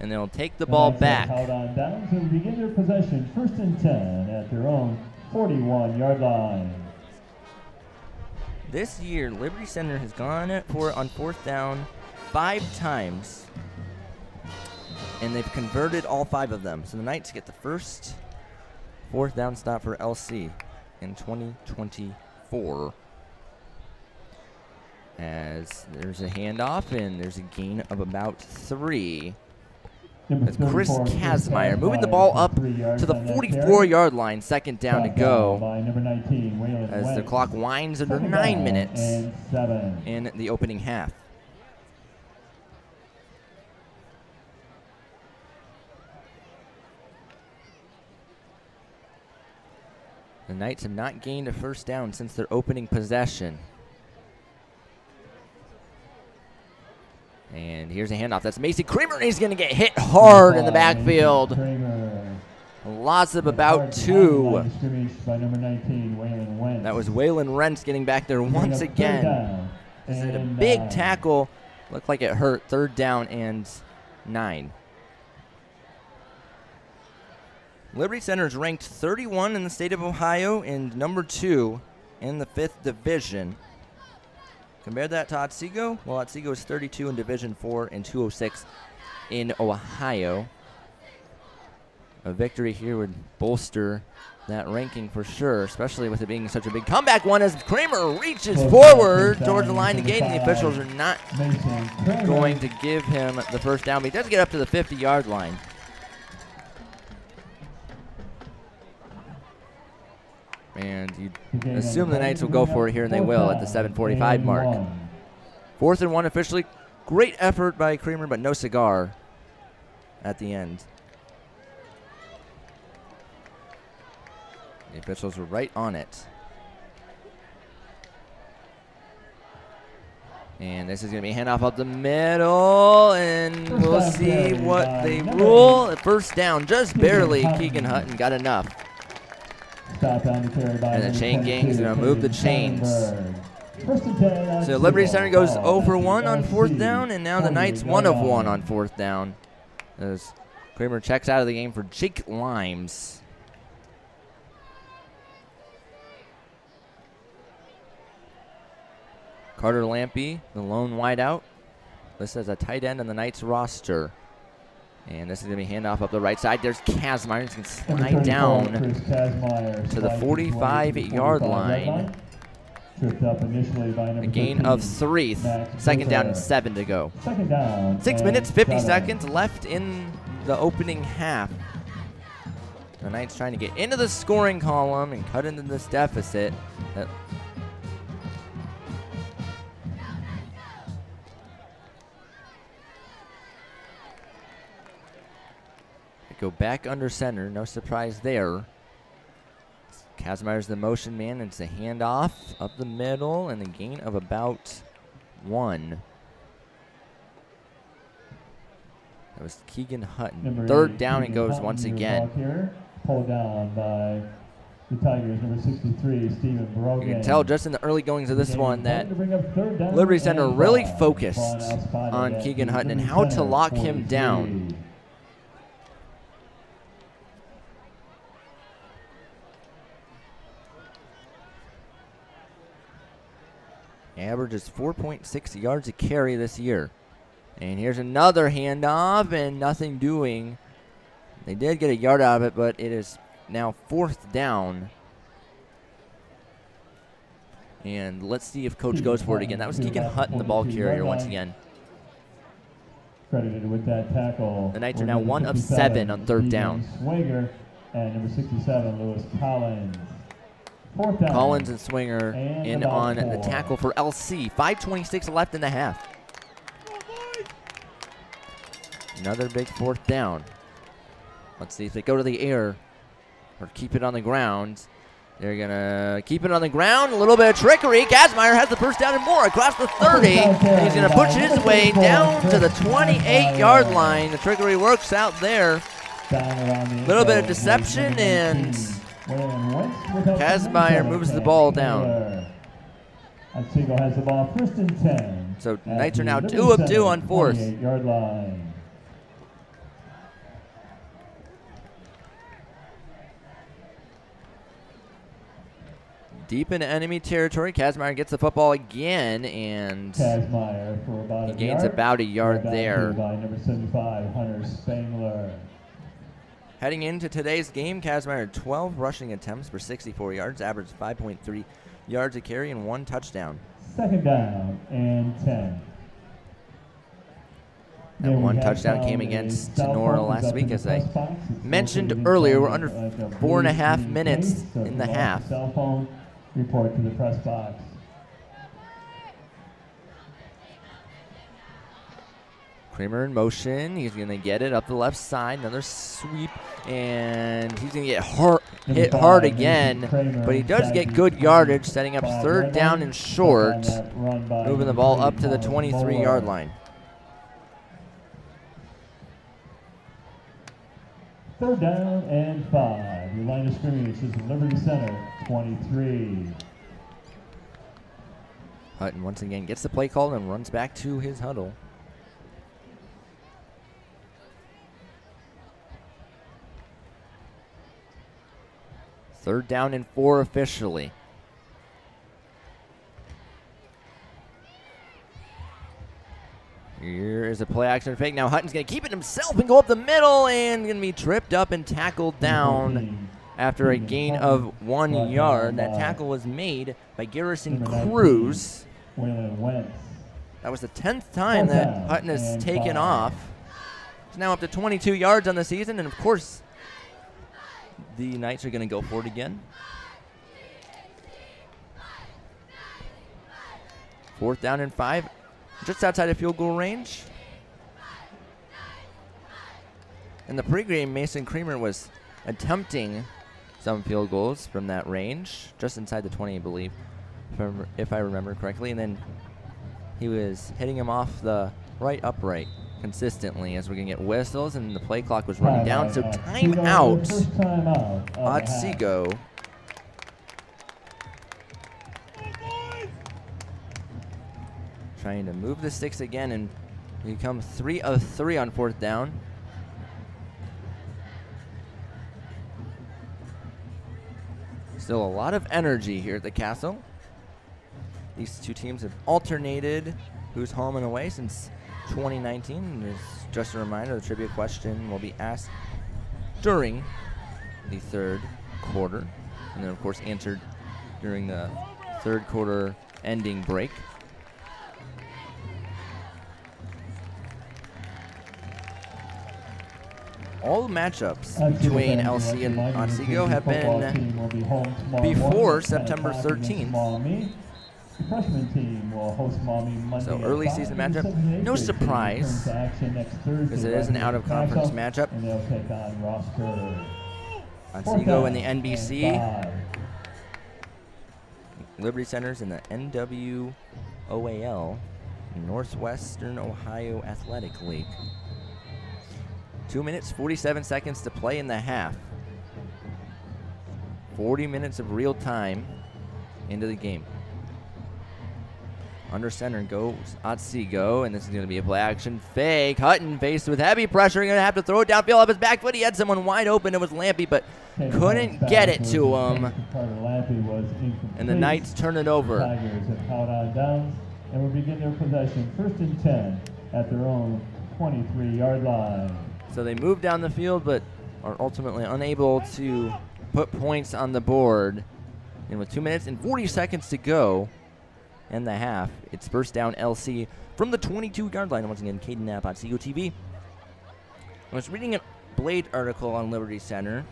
And they'll take the ball back. Held on down to begin their possession, 1st and 10 at their own 41-yard line. This year, Liberty Center has gone for it on 4th down 5 times, and they've converted all 5 of them. So the Knights get the first 4th down stop for LC in 2024. As there's a handoff, and there's a gain of about 3. As Chris Kazmaier moving the ball up to the 44-yard line, 2nd down to go. As the clock winds under 9 minutes in the opening half. The Knights have not gained a 1st down since their opening possession. And here's a handoff. That's Macy Kramer, and he's going to get hit hard in the backfield. Loss of about 2. That was Waylon Rentz getting back there once again. This is a big tackle. Looked like it hurt. 3rd down and 9. Liberty Center is ranked 31 in the state of Ohio and number 2 in the 5th division. Compare that to Otsego. Well, Otsego is 32 in Division 4 and 206 in Ohio. A victory here would bolster that ranking for sure, especially with it being such a big comeback one as Kramer reaches forward towards the line to gain, and the officials are not going to give him the 1st down, but he does get up to the 50-yard line. And you assume the Knights will go for it here, and they will at the 7:45 mark. 4th and 1 officially. Great effort by Kramer, but no cigar at the end. The officials were right on it. And this is going to be a handoff up the middle, and we'll see what they rule. 1st down, just barely. Keegan Hutton got enough. And the chain gang is going to move the chains. So Liberty Center goes 0 for 1 on 4th down, and now the Knights 1 of 1 on 4th down. As Kramer checks out of the game for Jake Limes. Carter Lampy, the lone wideout, listed as a tight end on the Knights roster. And this is going to be handoff up the right side. There's Kazmaier. He's going to slide down to the 45-yard line. A gain of 3. 2nd down and 7 to go. 6 minutes, 50 seconds left in the opening half. The Knights trying to get into the scoring column and cut into this deficit. Go back under center, no surprise there. Kazmaier's the motion man, and it's a handoff up the middle, and a gain of about 1. That was Keegan Hutton. 3rd down it goes once again. Pulled down by the Tigers, number 63, Stephen Brogan. You can tell just in the early goings of this one that Liberty Center really focused on Keegan Hutton and how to lock him down. Averages 4.6 yards a carry this year. And here's another handoff, and nothing doing. They did get a yard out of it, but it is now 4th down. And let's see if Coach goes for it again. That was Keegan Hutton, the ball carrier, once again. Credited with that tackle. The Knights are now 1 of 7 on 3rd down. Swinger and number 67, Lewis Collins. Collins and Swinger in on the tackle for LC. 5:26 left in the half. Another big 4th down. Let's see if they go to the air or keep it on the ground. They're going to keep it on the ground. A little bit of trickery. Kasmeyer has the first down and more across the 30. And he's going to butch his way down to the 28-yard line. The trickery works out there. A little bit of deception, and Kasmeyer moves the ball down. Otsego has the ball first and 10. So Knights are now 2 of 2 on fourth. 28-yard line. Deep into enemy territory. Kasmeyer gets the football again, and Kasmeyer for about he gains about a yard there. By number 75, Hunter Spangler. Heading into today's game, Kasmeyer had 12 rushing attempts for 64 yards, averaged 5.3 yards a carry, and 1 touchdown. Second down and 10. That one touchdown came against Sonora last week, as I mentioned earlier. We're under 4.5 minutes in the half. Cell phone report to the press box. Kramer in motion. He's going to get it up the left side. Another sweep, and he's going to get hit hard again. But he does get good yardage, setting up third down and short, moving the ball up to the 23-yard line. Third down and 5. Your line of scrimmage is Liberty Center, 23. Hutton once again gets the play called and runs back to his huddle. Third down and 4 officially. Here is a play action fake. Now Hutton's going to keep it himself and go up the middle, and going to be tripped up and tackled down after a gain of 1 yard. That tackle was made by Garrison Cruz. That was the 10th time that Hutton has taken off. It's now up to 22 yards on the season, and of course, the Knights are going to go for it again. Fourth down and 5, just outside of field goal range. In the pregame, Mason Kramer was attempting some field goals from that range, just inside the 20, I believe, if I remember correctly. And then he was hitting him off the right upright consistently, as we're going to get whistles, and the play clock was running down. So timeout, Otsego. Trying to move the sticks again and become 3 of 3 on fourth down. Still a lot of energy here at the Castle. These two teams have alternated who's home and away since 2019. And just a reminder, the trivia question will be asked during the third quarter, and then of course answered during the third quarter ending break. All the matchups between LC and Otsego have been before September 13th. The freshman team will host Maumee Monday. So early season matchup, no surprise, because it is an out-of-conference matchup. And they'll take on Rossford. Otsego in the NBC, Liberty Center's in the NWOAL, Northwestern Ohio Athletic League. 2 minutes, 47 seconds to play in the half. 40 minutes of real time into the game. Under center goes Otsego, and this is going to be a play action fake. Hutton faced with heavy pressure, going to have to throw it downfield off his back foot. He had someone wide open. It was Lampy, but couldn't get it to him. And the Knights turn it over. Tigers have held on downs and will begin their possession first and 10 at their own 23-yard line. So they move down the field, but are ultimately unable to put points on the board. And with 2 minutes and 40 seconds to go in the half, it's first down LC from the 22-yard line. Once again, Kaden Knapp, OtsegoTV. I was reading a Blade article on Liberty Center,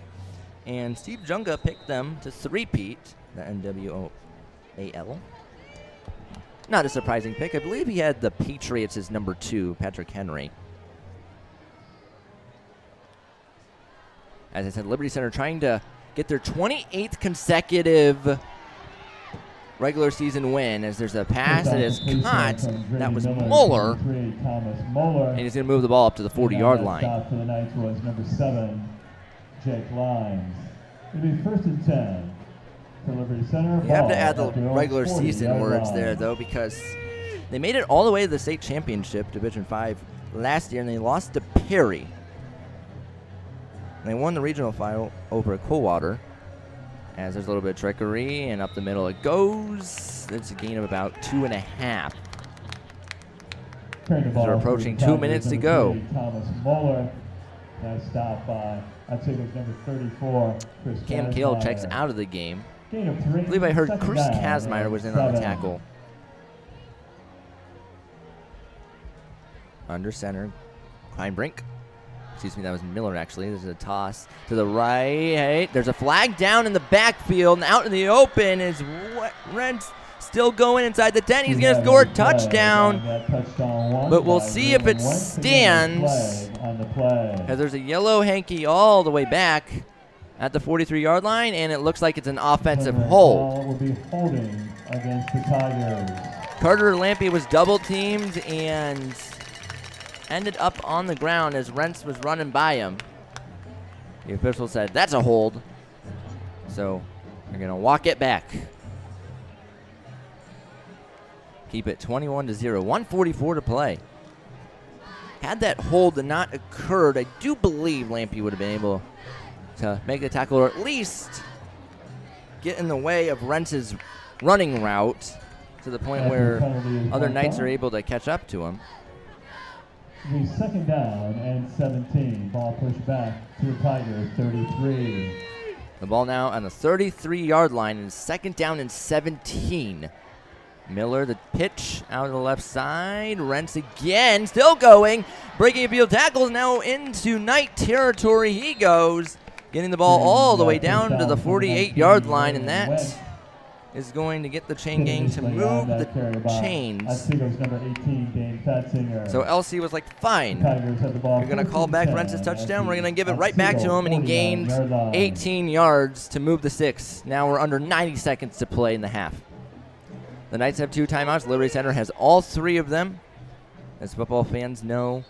and Steve Junga picked them to three-peat the NWOAL. Not a surprising pick. I believe he had the Patriots as number 2, Patrick Henry. As I said, Liberty Center trying to get their 28th consecutive regular season win, as there's a pass that is caught. That was Muller. And he's going to move the ball up to the 40-yard line. Stop for the Knights was number 7, Jake Lyons. It'll be 1st and 10 for Liberty Center. You have to add the regular season words there, though, because they made it all the way to the state championship, Division 5, last year, and they lost to Perry. And they won the regional final over at Coldwater. As there's a little bit of trickery, and up the middle it goes. It's a gain of about 2.5. They're approaching 2 minutes to go. Thomas Muller. Nice stop by Otsego's number 34, Chris Cam Kale checks out of the game. Gain of 3. I believe I heard Chris Kazmaier was in on the tackle. Under center, Kleinbrink. Excuse me, that was Miller, actually. There's a toss to the right. There's a flag down in the backfield, and out in the open is Rentz still going inside the 10. He's going to score a touchdown, but we'll see if it stands, as there's a yellow hanky all the way back at the 43-yard line, and it looks like it's an offensive hold. Will be holding against the Tigers. Carter Lampe was double-teamed and ended up on the ground as Rentz was running by him. The official said, that's a hold. So they're going to walk it back. Keep it 21-0, 1:44 to play. Had that hold not occurred, I do believe Lampe would have been able to make the tackle, or at least get in the way of Rentz's running route to the point where other Knights are able to catch up to him. The 2nd down and 17. Ball pushed back to the Tigers, 33. The ball now on the 33-yard line, and 2nd down and 17. Miller, the pitch out of the left side. Rentz again, still going. Breaking a field tackles now into Knight territory. He goes, getting the ball all the way down to the 48-yard line, and that is going to get the chain gang to move the chains. Number 18, Dane Fatzinger. So LC was like, fine, you're going to call back Rentz's touchdown. We're going to give it right back to him, and he gained 18 yards to move the 6. Now we're under 90 seconds to play in the half. The Knights have 2 timeouts. Liberty Center has all 3 of them. As football fans know,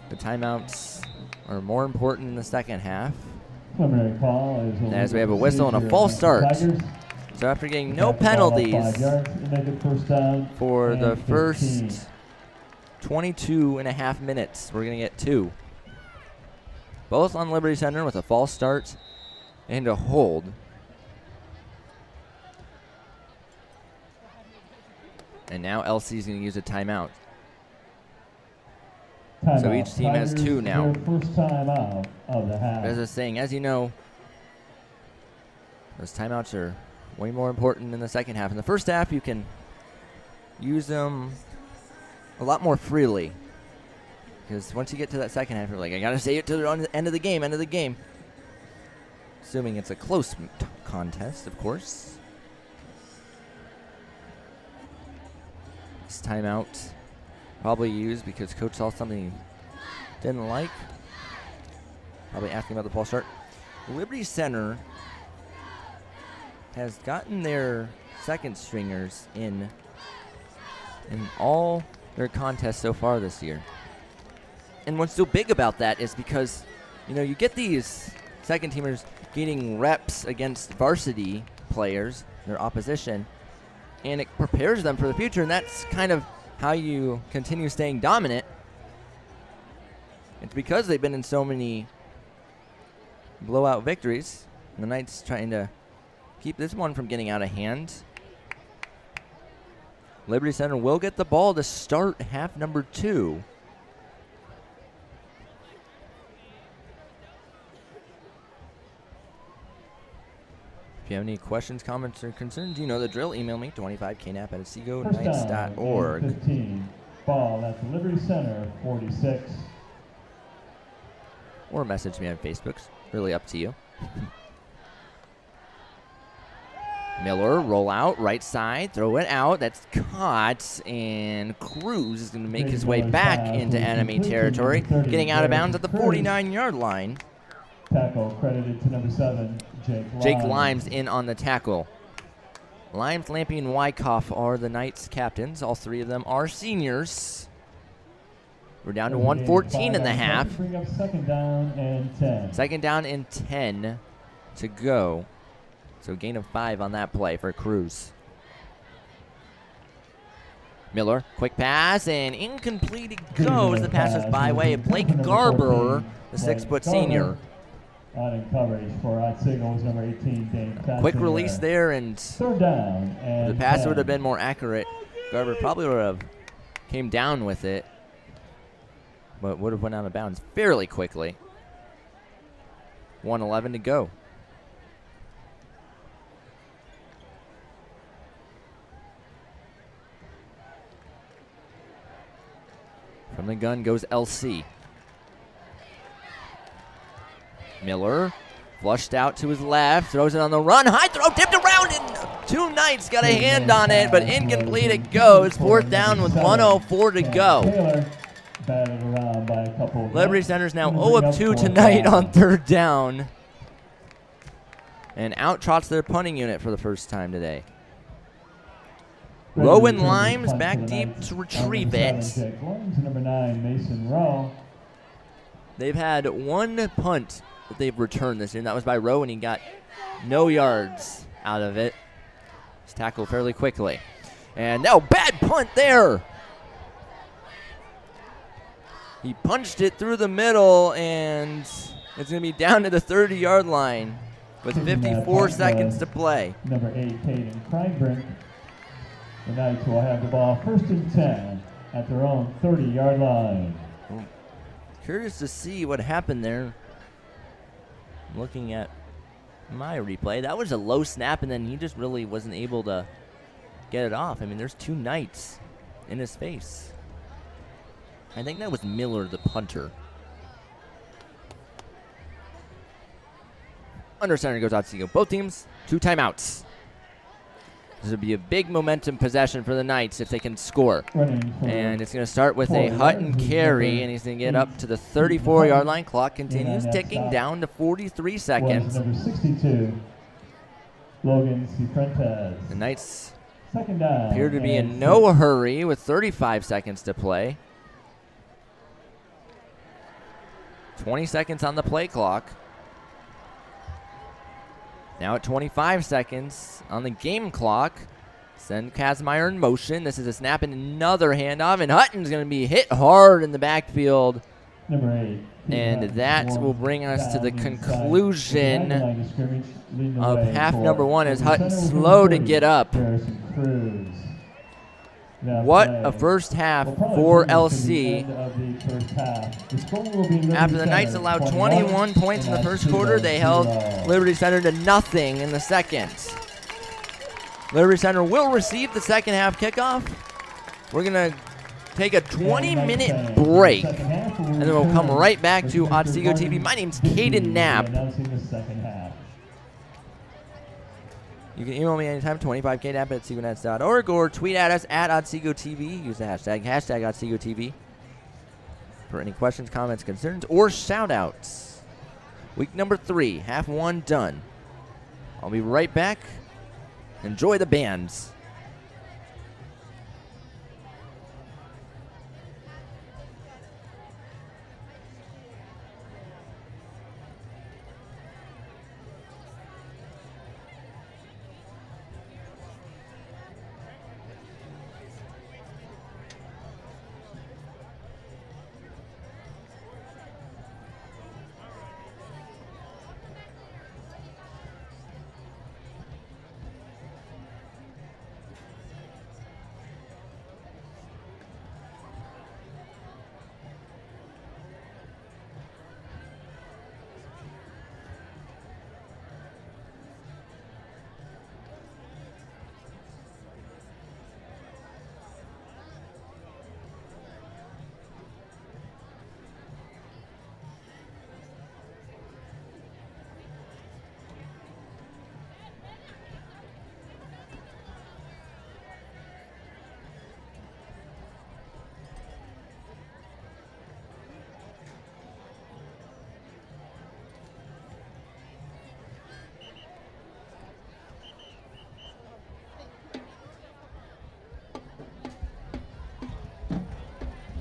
the timeouts are more important in the second half. As we have a whistle and a false start. So after getting no penalties for the first 22.5 minutes, we're going to get 2. Both on Liberty Center with a false start and a hold. And now LC is going to use a timeout. So each team has 2 now. First time out of the half. As I was saying, as you know, those timeouts are way more important in the second half. In the first half, you can use them a lot more freely. Because once you get to that second half, you're like, I got to save it to the end of the game, Assuming it's a close contest, of course. This timeout probably used because coach saw something he didn't like. Probably asking about the false start. Liberty Center has gotten their second stringers in all their contests so far this year. And what's so big about that is because, you know, you get these second teamers getting reps against varsity players, their opposition, and it prepares them for the future, and that's kind of how you continue staying dominant. It's because they've been in so many blowout victories. The Knights trying to keep this one from getting out of hand. Liberty Center will get the ball to start half number 2. If you have any questions, comments, or concerns, you know the drill. Email me, 25knap@OtsegoKnights.org. 15. Ball at the Liberty Center, 46. Or message me on Facebook. It's really up to you. Miller, roll out, right side, throw it out. That's caught, and Cruz is going to make his way back into enemy territory, getting out of bounds at the 49-yard line. Tackle credited to number 7, Jake Limes in on the tackle. Limes, Lampy, and Wyckoff are the Knights captains. All three of them are seniors. We're down to 1:14 in the half. Bring up second down and 10. Second down and 10 to go. So gain of 5 on that play for Cruz. Miller, quick pass, and incomplete it goes. The pass was by way of Blake Garber, the 6-foot senior. Out in coverage for Otsego was number 18, Dane. Quick release there, and third down. And the pass 10. would have been more accurate. Garber probably would have came down with it, but would have went out of bounds fairly quickly. 1:11 to go. From the gun goes LC. Miller flushed out to his left, throws it on the run, high throw, tipped around, and two Knights got a hand on it, but incomplete it goes. Fourth down with 1:04 to go. Batted around by a couple. Liberty Center's now 0 of 2 tonight on third down. And out trots their punting unit for the first time today. Rowan Limes back deep to retrieve it. Number 9, Mason Rowe. They've had one punt that they've returned this year, and that was by Rowe, and he got no yards out of it. He's tackled fairly quickly. And now bad punt there. He punched it through the middle, and it's going to be down to the 30-yard line with 54 seconds to play. Number 8, Kaden Knapp. The Knights will have the ball first and 10 at their own 30-yard line. Well, curious to see what happened there. Looking at my replay, that was a low snap, and then he just really wasn't able to get it off. I mean, there's two Knights in his face. I think that was Miller, the punter. Under center goes Otsego. Both teams, 2 timeouts. This would be a big momentum possession for the Knights if they can score. And it's going to start with a Hutton carry, and he's going to get up to the 34-yard line. Clock continues ticking down to 43 seconds. Number 62, Logan Cifuentes. The Knights Second down appear to be in no hurry with 35 seconds to play. 20 seconds on the play clock. Now at 25 seconds on the game clock. Send Kazmaier in motion. This is a snap and another handoff, and Hutton's going to be hit hard in the backfield. Number 8. And that will bring us to the conclusion of half number 1 as Hutton slow to get up. What a first half for LC. After the Knights allowed 21 points in the first quarter, they held Liberty Center to nothing in the second. Liberty Center will receive the second half kickoff. We're going to take a 20-minute break, and then we'll come right back to Otsego TV. My name's Kaden Knapp. You can email me anytime, 25knapp@otsegonets.org, or tweet at us at OtsegoTV. Use the hashtag OtsegoTV for any questions, comments, concerns, or shout-outs. Week number 3, half 1 done. I'll be right back. Enjoy the bands.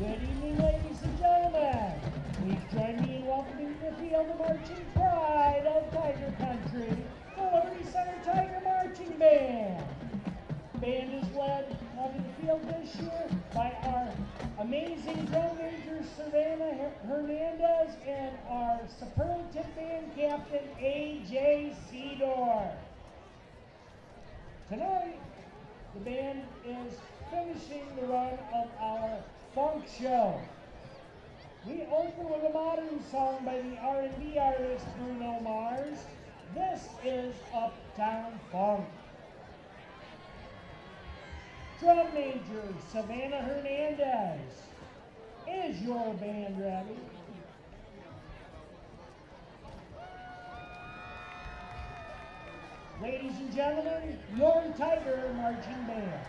Good evening, ladies and gentlemen. Please join me in welcoming the field of marching pride of Tiger Country, the Liberty Center Tiger Marching Band. The band is led onto the field this year by our amazing drum major, Savannah Hernandez, and our superlative band captain, A.J. Seedor. Tonight, the band is finishing the run of our funk show. We open with a modern song by the R&B artist Bruno Mars. This is Uptown Funk. Drum major Savannah Hernandez. Is your band ready? Ladies and gentlemen, your Tiger Marching Band.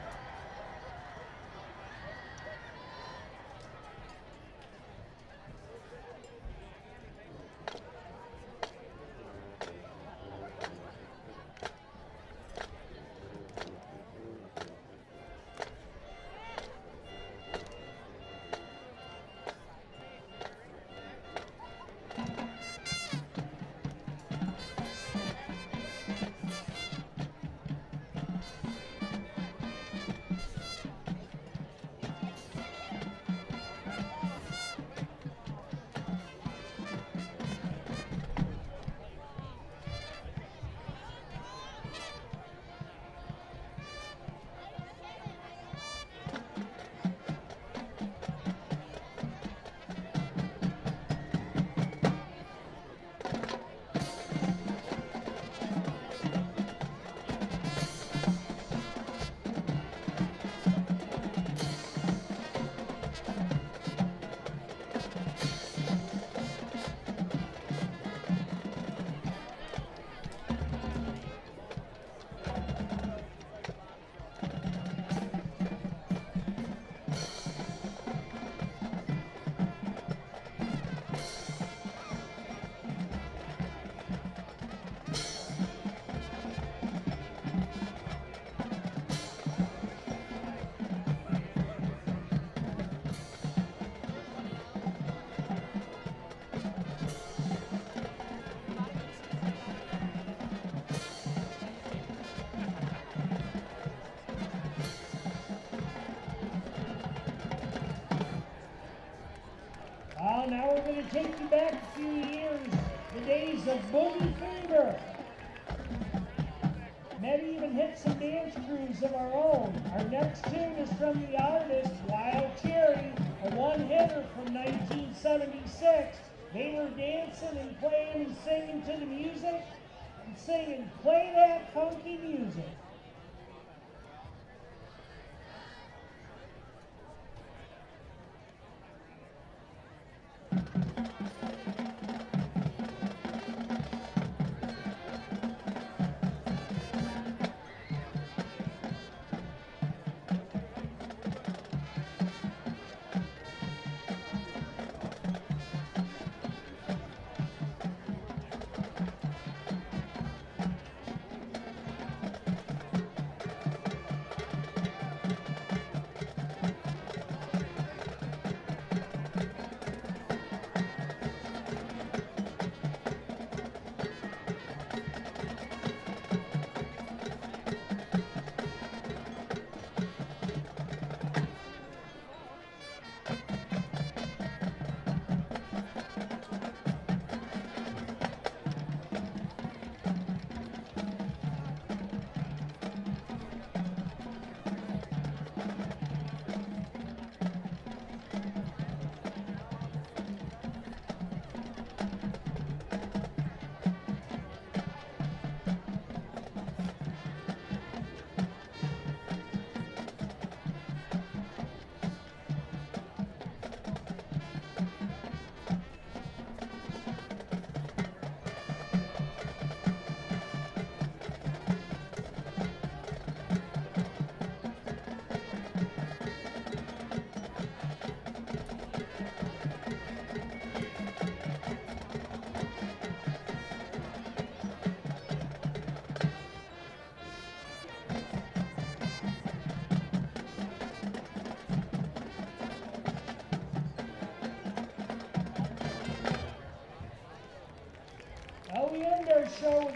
Now we're going to take you back a few years, the days of Boogie Fever. Maybe even hit some dance crews of our own. Our next tune is from the artist Wild Cherry, a one-hitter from 1976. They were dancing and playing and singing to the music and singing, "Play That Funky Music."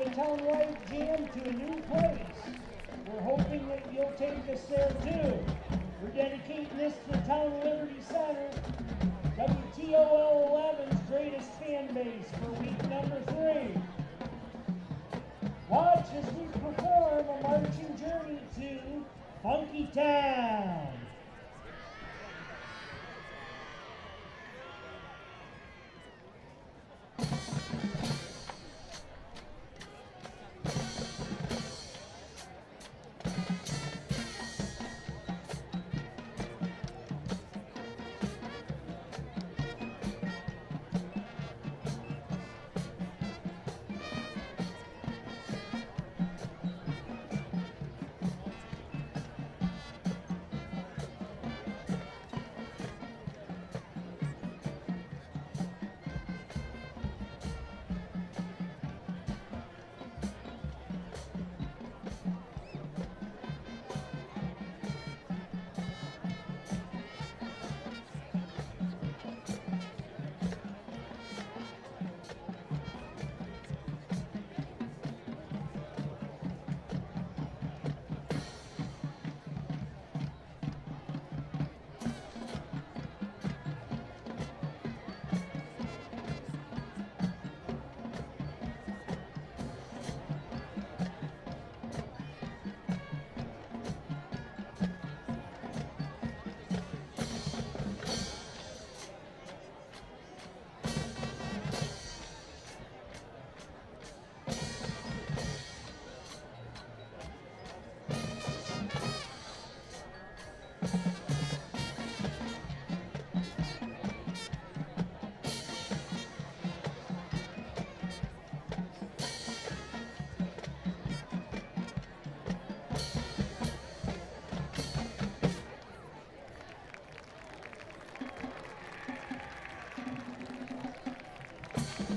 the town-wide jam to a new place. We're hoping that you'll take us there too. We're dedicating this to the town of Liberty Center, WTOL 11's greatest fan base for week number 3. Watch as we perform a marching journey to Funky Town.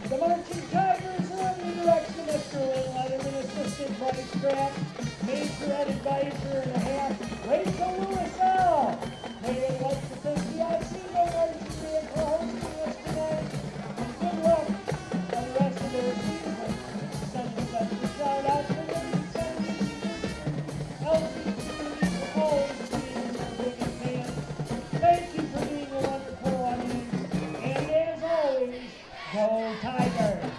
The Marching Tigers are under the direction of Mr. Lynn Letterman, Assistant Vice Grant, Major Ed Advisor and a half, Rachel Lewis L. They would like to thank the Otsego Marching Band for hosting us tonight. And good luck on the rest of their season. Send a special shout out to Liberty Center LCC, always being our biggest fan. Thank you for being a wonderful audience. And as always, go Tigers!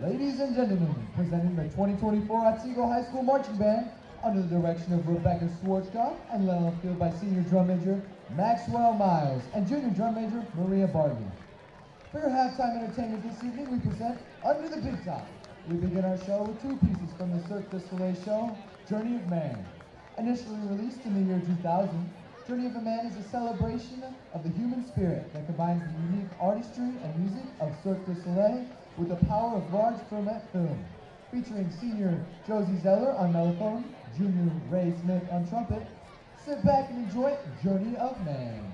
Ladies and gentlemen, presenting the 2024 Otsego High School Marching Band under the direction of Rebecca Schwarzkopf and led on field by Senior Drum Major Maxwell Miles and Junior Drum Major Maria Barton. For your halftime entertainment this evening, we present Under the Big Top. We begin our show with two pieces from the Cirque du Soleil show, Journey of Man. Initially released in the year 2000, Journey of a Man is a celebration of the human spirit that combines the unique artistry and music of Cirque du Soleil with the power of large format film, featuring senior Josie Zeller on mellophone, junior Ray Smith on trumpet. Sit back and enjoy Journey of Man.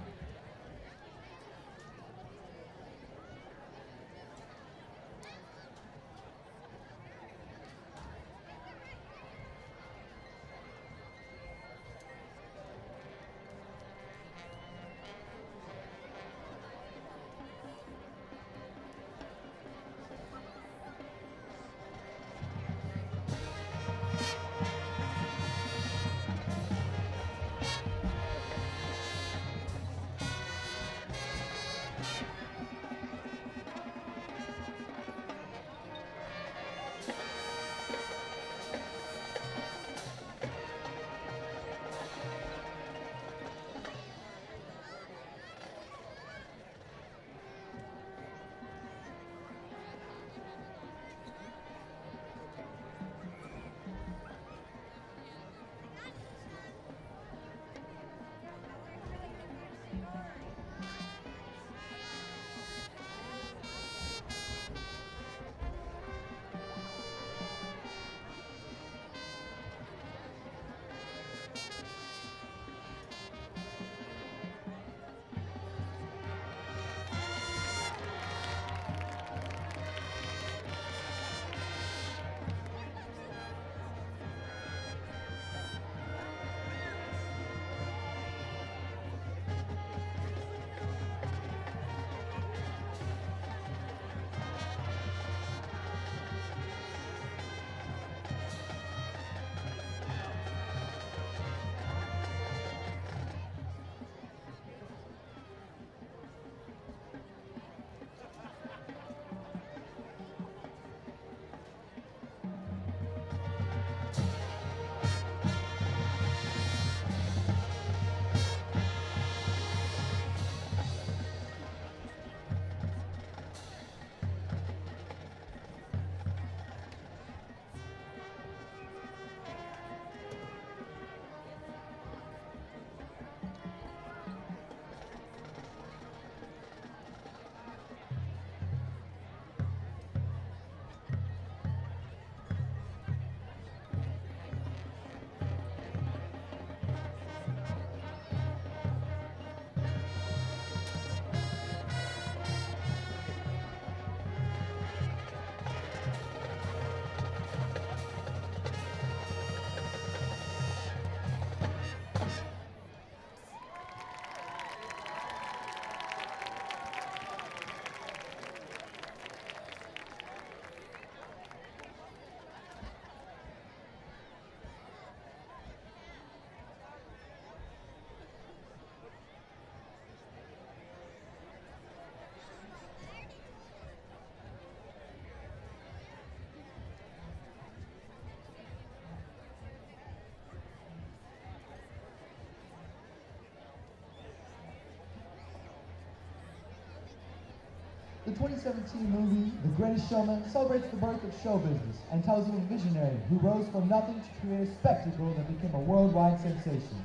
The 2017 movie, The Greatest Showman, celebrates the birth of show business and tells of a visionary who rose from nothing to create a spectacle that became a worldwide sensation.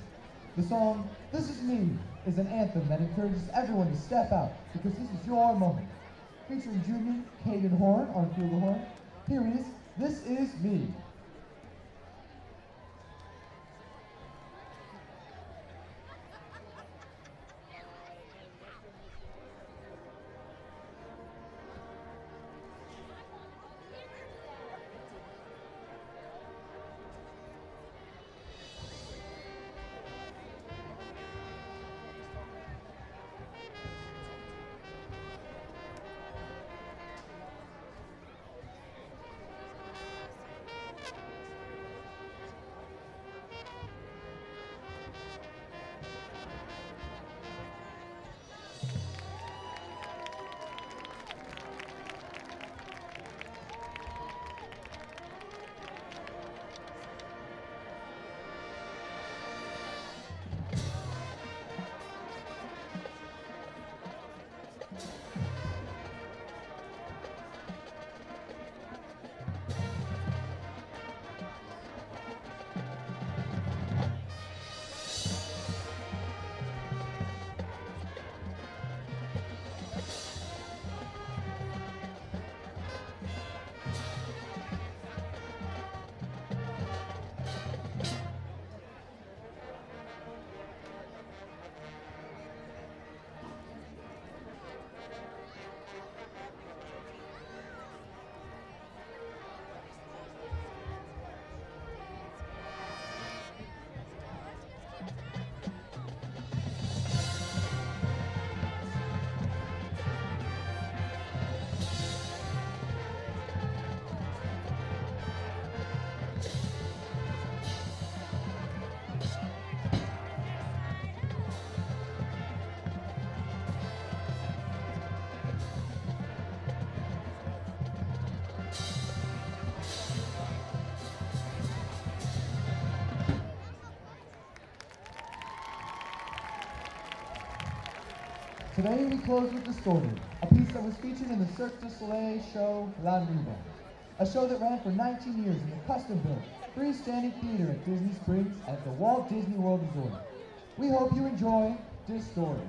The song, This Is Me, is an anthem that encourages everyone to step out because this is your moment. Featuring junior Kaden Horn on flugelhorn, here is This Is Me. Today we close with Distorted, a piece that was featured in the Cirque du Soleil show La Nuba, a show that ran for 19 years in the custom-built, freestanding theater at Disney Springs at the Walt Disney World Resort. We hope you enjoy Distorted.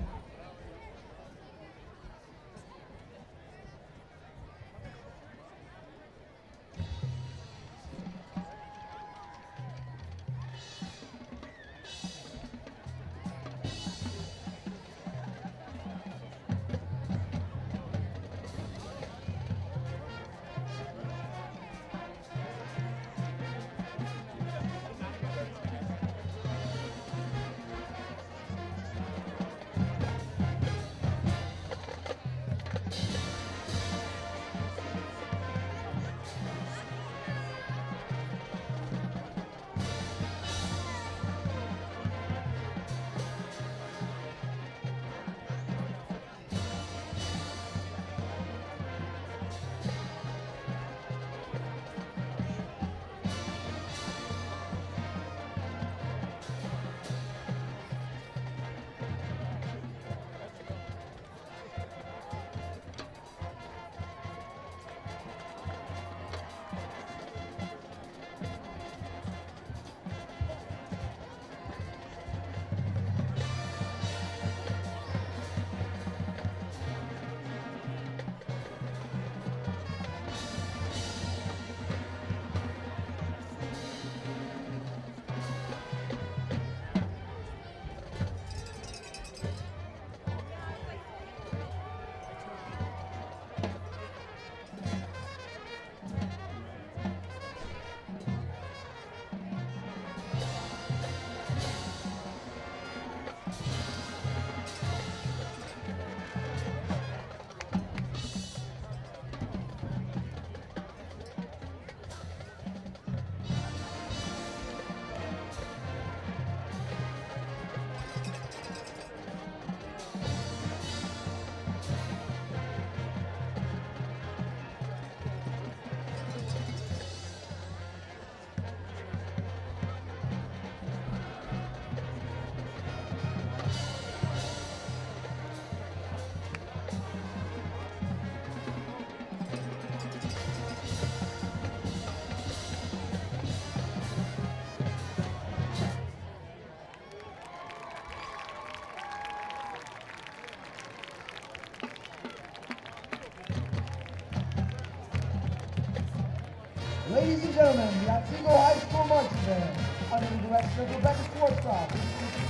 Ladies and gentlemen, the Otsego High School Marching Band, under the direction of Rebecca Schwartzkopf,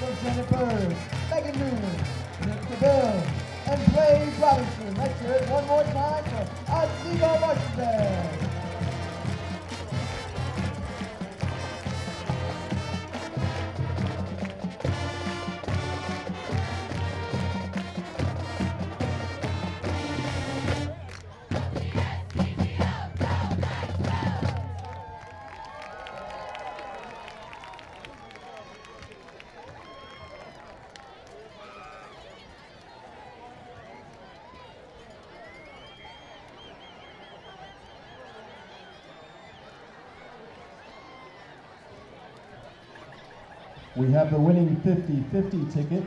from Janet Bird, Megan Newman, Nick DeVille, and Blaze Robinson. Let's hear it one more time for Otsego Marching Band. We have the winning 50-50 ticket.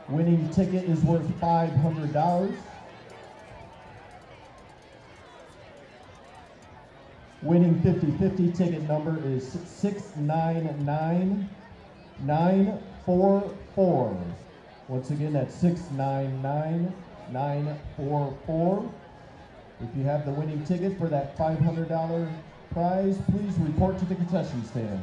Winning ticket is worth $500. Winning 50-50 ticket number is 699944. Once again, that's 699944. If you have the winning ticket for that $500 prize, please report to the concession stand.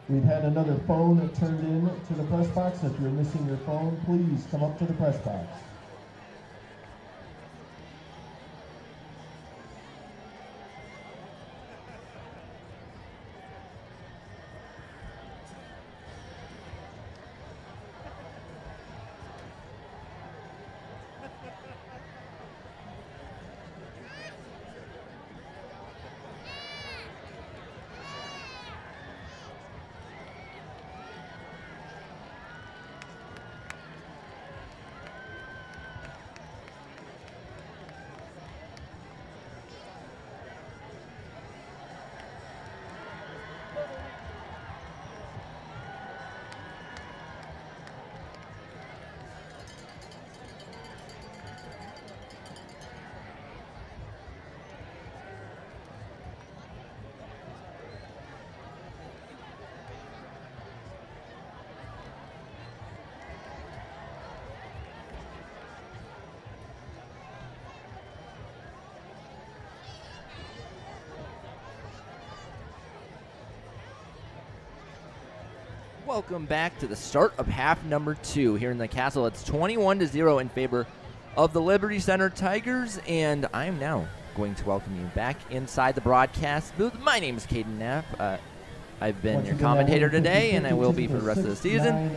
We've had another phone turned in to the press box. If you're missing your phone, please come up to the press box. Welcome back to the start of half number 2 here in the Castle. It's 21-0 in favor of the Liberty Center Tigers, and I'm now going to welcome you back inside the broadcast booth. My name is Kaden Knapp. I've been your commentator today, and I will be for the rest of the season.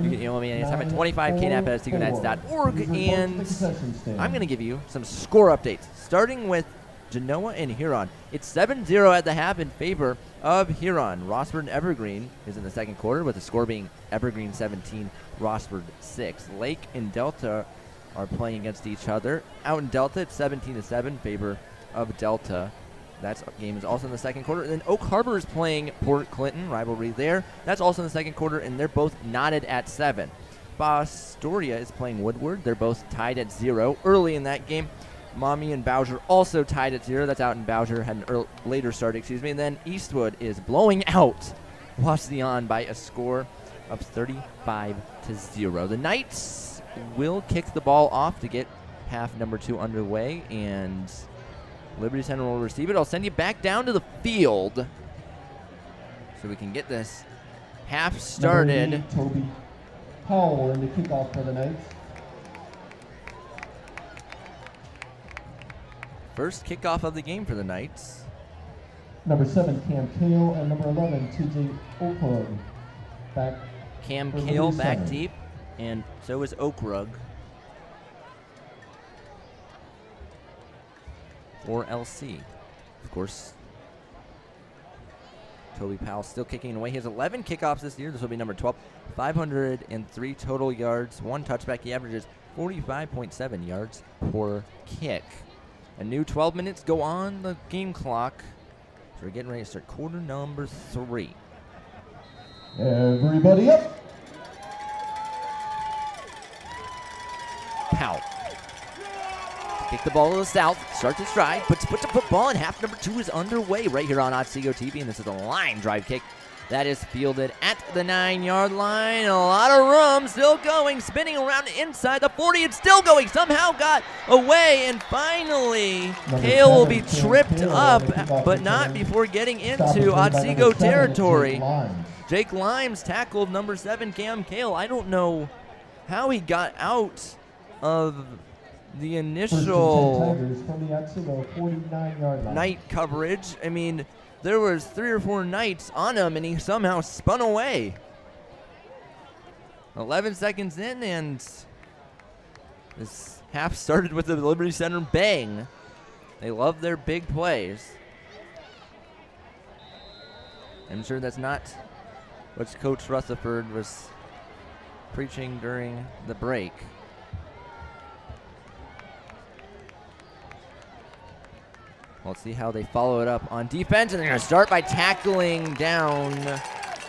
You can email me anytime at 25knapp@OtsegoNets.org, and I'm going to give you some score updates, starting with Genoa and Huron. It's 7-0 at the half in favor of Huron. Rossford and Evergreen is in the second quarter, with the score being Evergreen 17, Rossford 6. Lake and Delta are playing against each other. Out in Delta, it's 17-7 in favor of Delta. That game is also in the second quarter. And then Oak Harbor is playing Port Clinton, rivalry there. That's also in the second quarter, and they're both knotted at 7. Fostoria is playing Woodward. They're both tied at 0 early in that game. Mommy and Bowser also tied at 0. That's out in Bowser, had an later start, And then Eastwood is blowing out Wauseon by a score of 35-0. The Knights will kick the ball off to get half number 2 underway, and Liberty Center will receive it. I'll send you back down to the field so we can get this half started. Number 8, Toby Howell in the kickoff for the Knights. First kickoff of the game for the Knights. Number 7, Cam Kale, and number 11, TJ Oakrug. Back. Cam Kale back deep, and so is Oakrug for LC. Of course, Toby Powell still kicking away. He has 11 kickoffs this year. This will be number 12. 503 total yards, 1 touchback. He averages 45.7 yards per kick. A new 12 minutes go on the game clock. So we're getting ready to start quarter number 3. Everybody up. Powell. Kick the ball to the south, starts his stride, puts a football, and half number 2 is underway right here on Otsego TV, and this is a line drive kick that is fielded at the 9-yard line. A lot of room, still going, spinning around inside the 40. It's still going, somehow got away, and finally, Kale will be tripped up, but not before getting into Otsego territory. Jake Limes tackled number 7, Cam Kale. I don't know how he got out of the initial night coverage. I mean, there was 3 or 4 knights on him, and he somehow spun away. 11 seconds in, and this half started with the Liberty Center bang. They love their big plays. I'm sure that's not what Coach Rossford was preaching during the break. Let's see how they follow it up on defense, and they're going to start by tackling down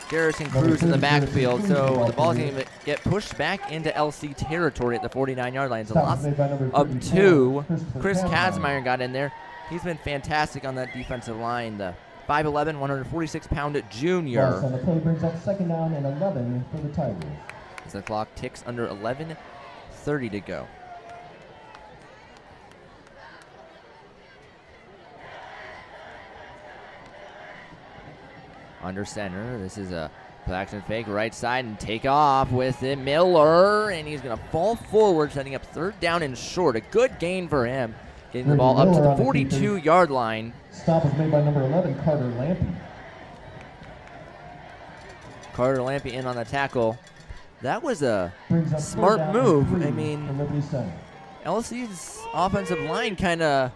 Garrison Cruz in the backfield. So the ball is going to get pushed back into LC territory at the 49-yard line. It's a loss of 2. Chris Kazmaier got in there. He's been fantastic on that defensive line. The 5'11", 146-pound junior. On the play brings up 2nd down and 11 for the Tigers. As the clock ticks under 11:30 to go. Under center, this is a Plaxton fake right side and take off with it. Miller, and he's going to fall forward, setting up 3rd down and short. A good gain for him, getting the ball up to the 42-yard line. Stop was made by number 11, Carter Lampy. Carter Lampy in on the tackle. That was a smart move. I mean, LC's offensive line kind of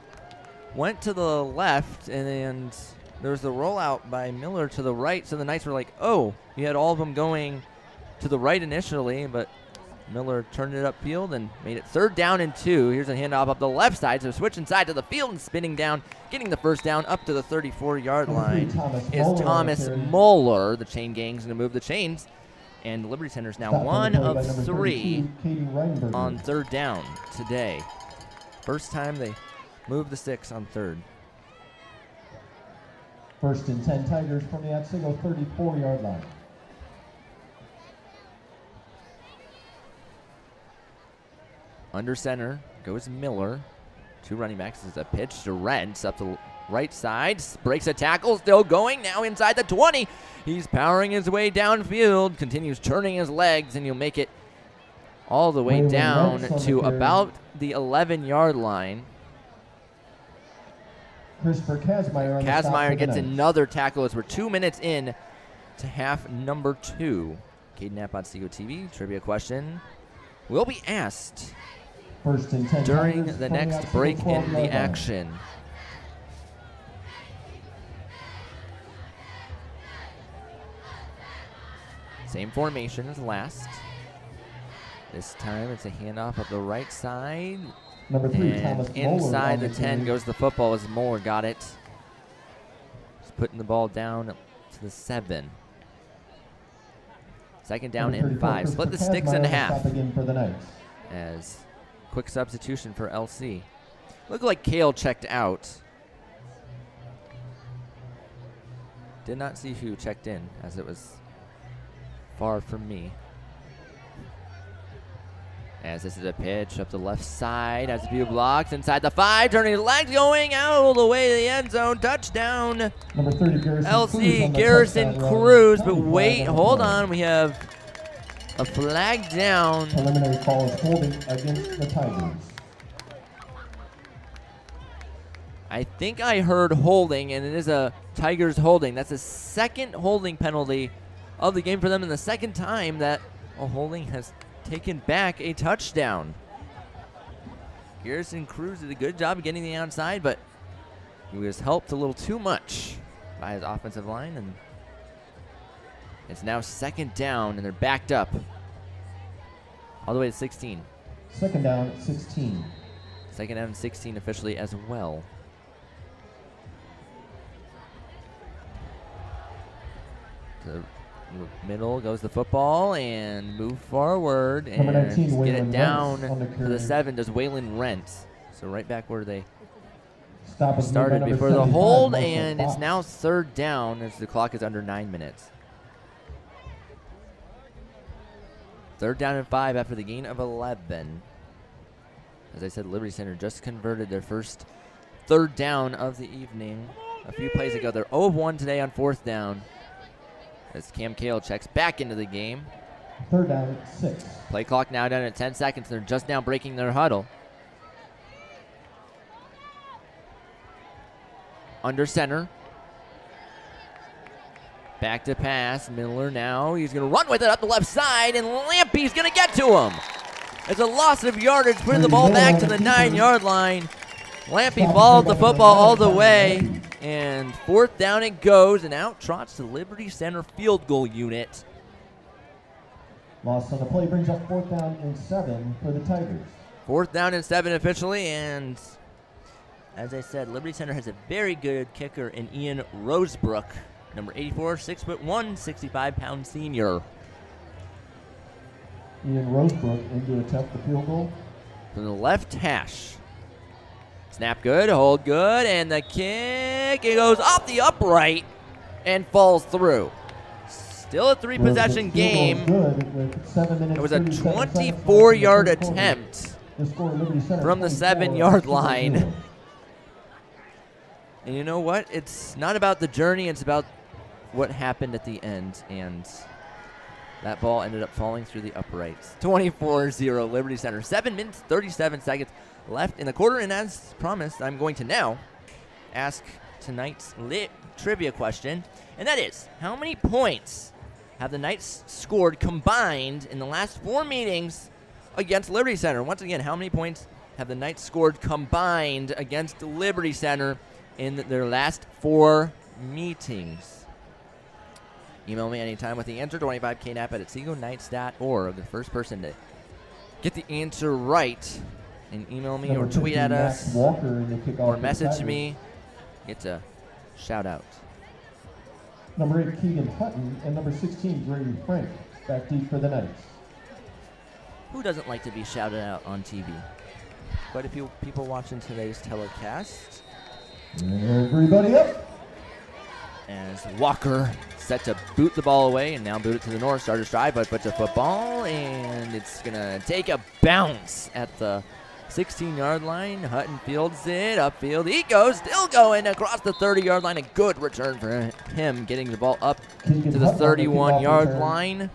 went to the left, and there was the rollout by Miller to the right, so the Knights were like, oh, you had all of them going to the right initially, but Miller turned it upfield and made it 3rd down and 2. Here's a handoff up the left side, so switching side to the field and spinning down, getting the 1st down up to the 34-yard line is Thomas Moeller. The chain gang's going to move the chains, and Liberty Center's now 1 of 3 on 3rd down today. First time they moved the 6 on 3rd. 1st and 10 Tigers from the Otsego 34-yard line. Under center goes Miller. 2 running backs. This is a pitch to Rentz up the right side. Breaks a tackle, still going. Now inside the 20. He's powering his way downfield. Continues turning his legs, and he'll make it all the way down to about the 11-yard line. Christopher Kazmaier. Kazmaier gets another tackle as we're 2 minutes in to half number 2. Kaden Knapp on Otsego TV. Trivia question will be asked 1st and 10 during the next break in the action. Same formation as last. This time it's a handoff up the right side. Number 3, and Thomas inside Moeller the 10 goes the football as Moeller got it. Just putting the ball down to the 7. 2nd down and 5. Split the sticks in half. As quick substitution for LC. Looked like Kale checked out. Did not see who checked in, as it was far from me. As this is a pitch up the left side, has a few blocks inside the 5, turning his legs, going out all the way to the end zone. Touchdown, number 30, LC Garrison Cruz. But wait, hold on, we have a flag down. Preliminary call is holding against the Tigers. I think I heard holding, and it is a Tigers holding. That's the 2nd holding penalty of the game for them, and the 2nd time that a holding has taken back a touchdown. Garrison Cruz did a good job of getting the outside, but he was helped a little too much by his offensive line, and It's now 2nd down, and they're backed up all the way to 16. 2nd down at 16. 2nd down and 16 officially as well. To the middle goes the football, and move forward, and 19, get it Waylon down Rentz on the to carry. the 7 does Waylon Rentz. So right back where they Stop is made by started number before the 75, hold, Marshall and it's Fox. now 3rd down as the clock is under 9 minutes. 3rd down and 5 after the gain of 11. As I said, Liberty Center just converted their first 3rd down of the evening a few plays ago. They're 0 of 1 today on 4th down as Cam Cale checks back into the game. 3rd down at 6. Play clock now down at 10 seconds. They're just now breaking their huddle. Under center. Back to pass. Miller now. He's going to run with it up the left side, and Lampy's going to get to him. It's a loss of yardage, putting the ball back to the 9-yard line. Lampy followed the football all the way, and 4th down it goes, and out trots the Liberty Center field goal unit. Loss on the play brings up 4th down and 7 for the Tigers. 4th down and 7 officially, and as I said, Liberty Center has a very good kicker in Ian Rosebrook, number 84, 6'1", 65-pound senior. Ian Rosebrook in to attempt the field goal. From the left hash. Snap good, hold good, and the kick, it goes off the upright and falls through. Still a 3-possession game. It was a 24-yard attempt from the 7-yard line. And you know what? It's not about the journey, it's about what happened at the end. And that ball ended up falling through the uprights. 24-0 Liberty Center. 7 minutes, 37 seconds left in the quarter. And as promised, I'm going to now ask tonight's trivia question. And that is, how many points have the Knights scored combined in the last 4 meetings against Liberty Center? Once again, how many points have the Knights scored combined against Liberty Center in their last 4 meetings? Email me anytime with the answer, 25knapp at OtsegoKnights.org. The first person to get the answer right and email me or tweet at us or message me gets a shout out. Number 8, Keegan Hutton, and number 16, Grady Frank, back deep for the Knights. Who doesn't like to be shouted out on TV? Quite a few people watching today's telecast. Everybody up. As Walker set to boot the ball away, and now boot it to the north. Starter stride, but puts a football, and it's going to take a bounce at the 16-yard line. Hutton fields it upfield. He goes, still going across the 30-yard line. A good return for him, getting the ball up to the 31-yard line.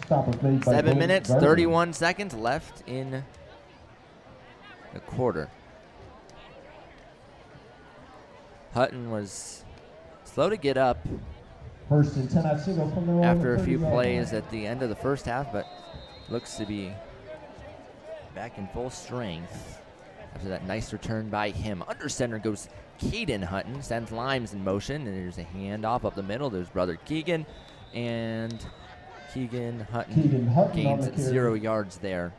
7 minutes, 31 seconds left in the quarter. Hutton was slow to get up First and 10 Otsego from their own after a few 30-yard plays line. at the end of the first half, but looks to be back in full strength after that nice return by him. Under center goes Kaden Hutton, sends Limes in motion, and there's a handoff up the middle. There's brother Keegan, and Keegan Hutton gains 0 yards there.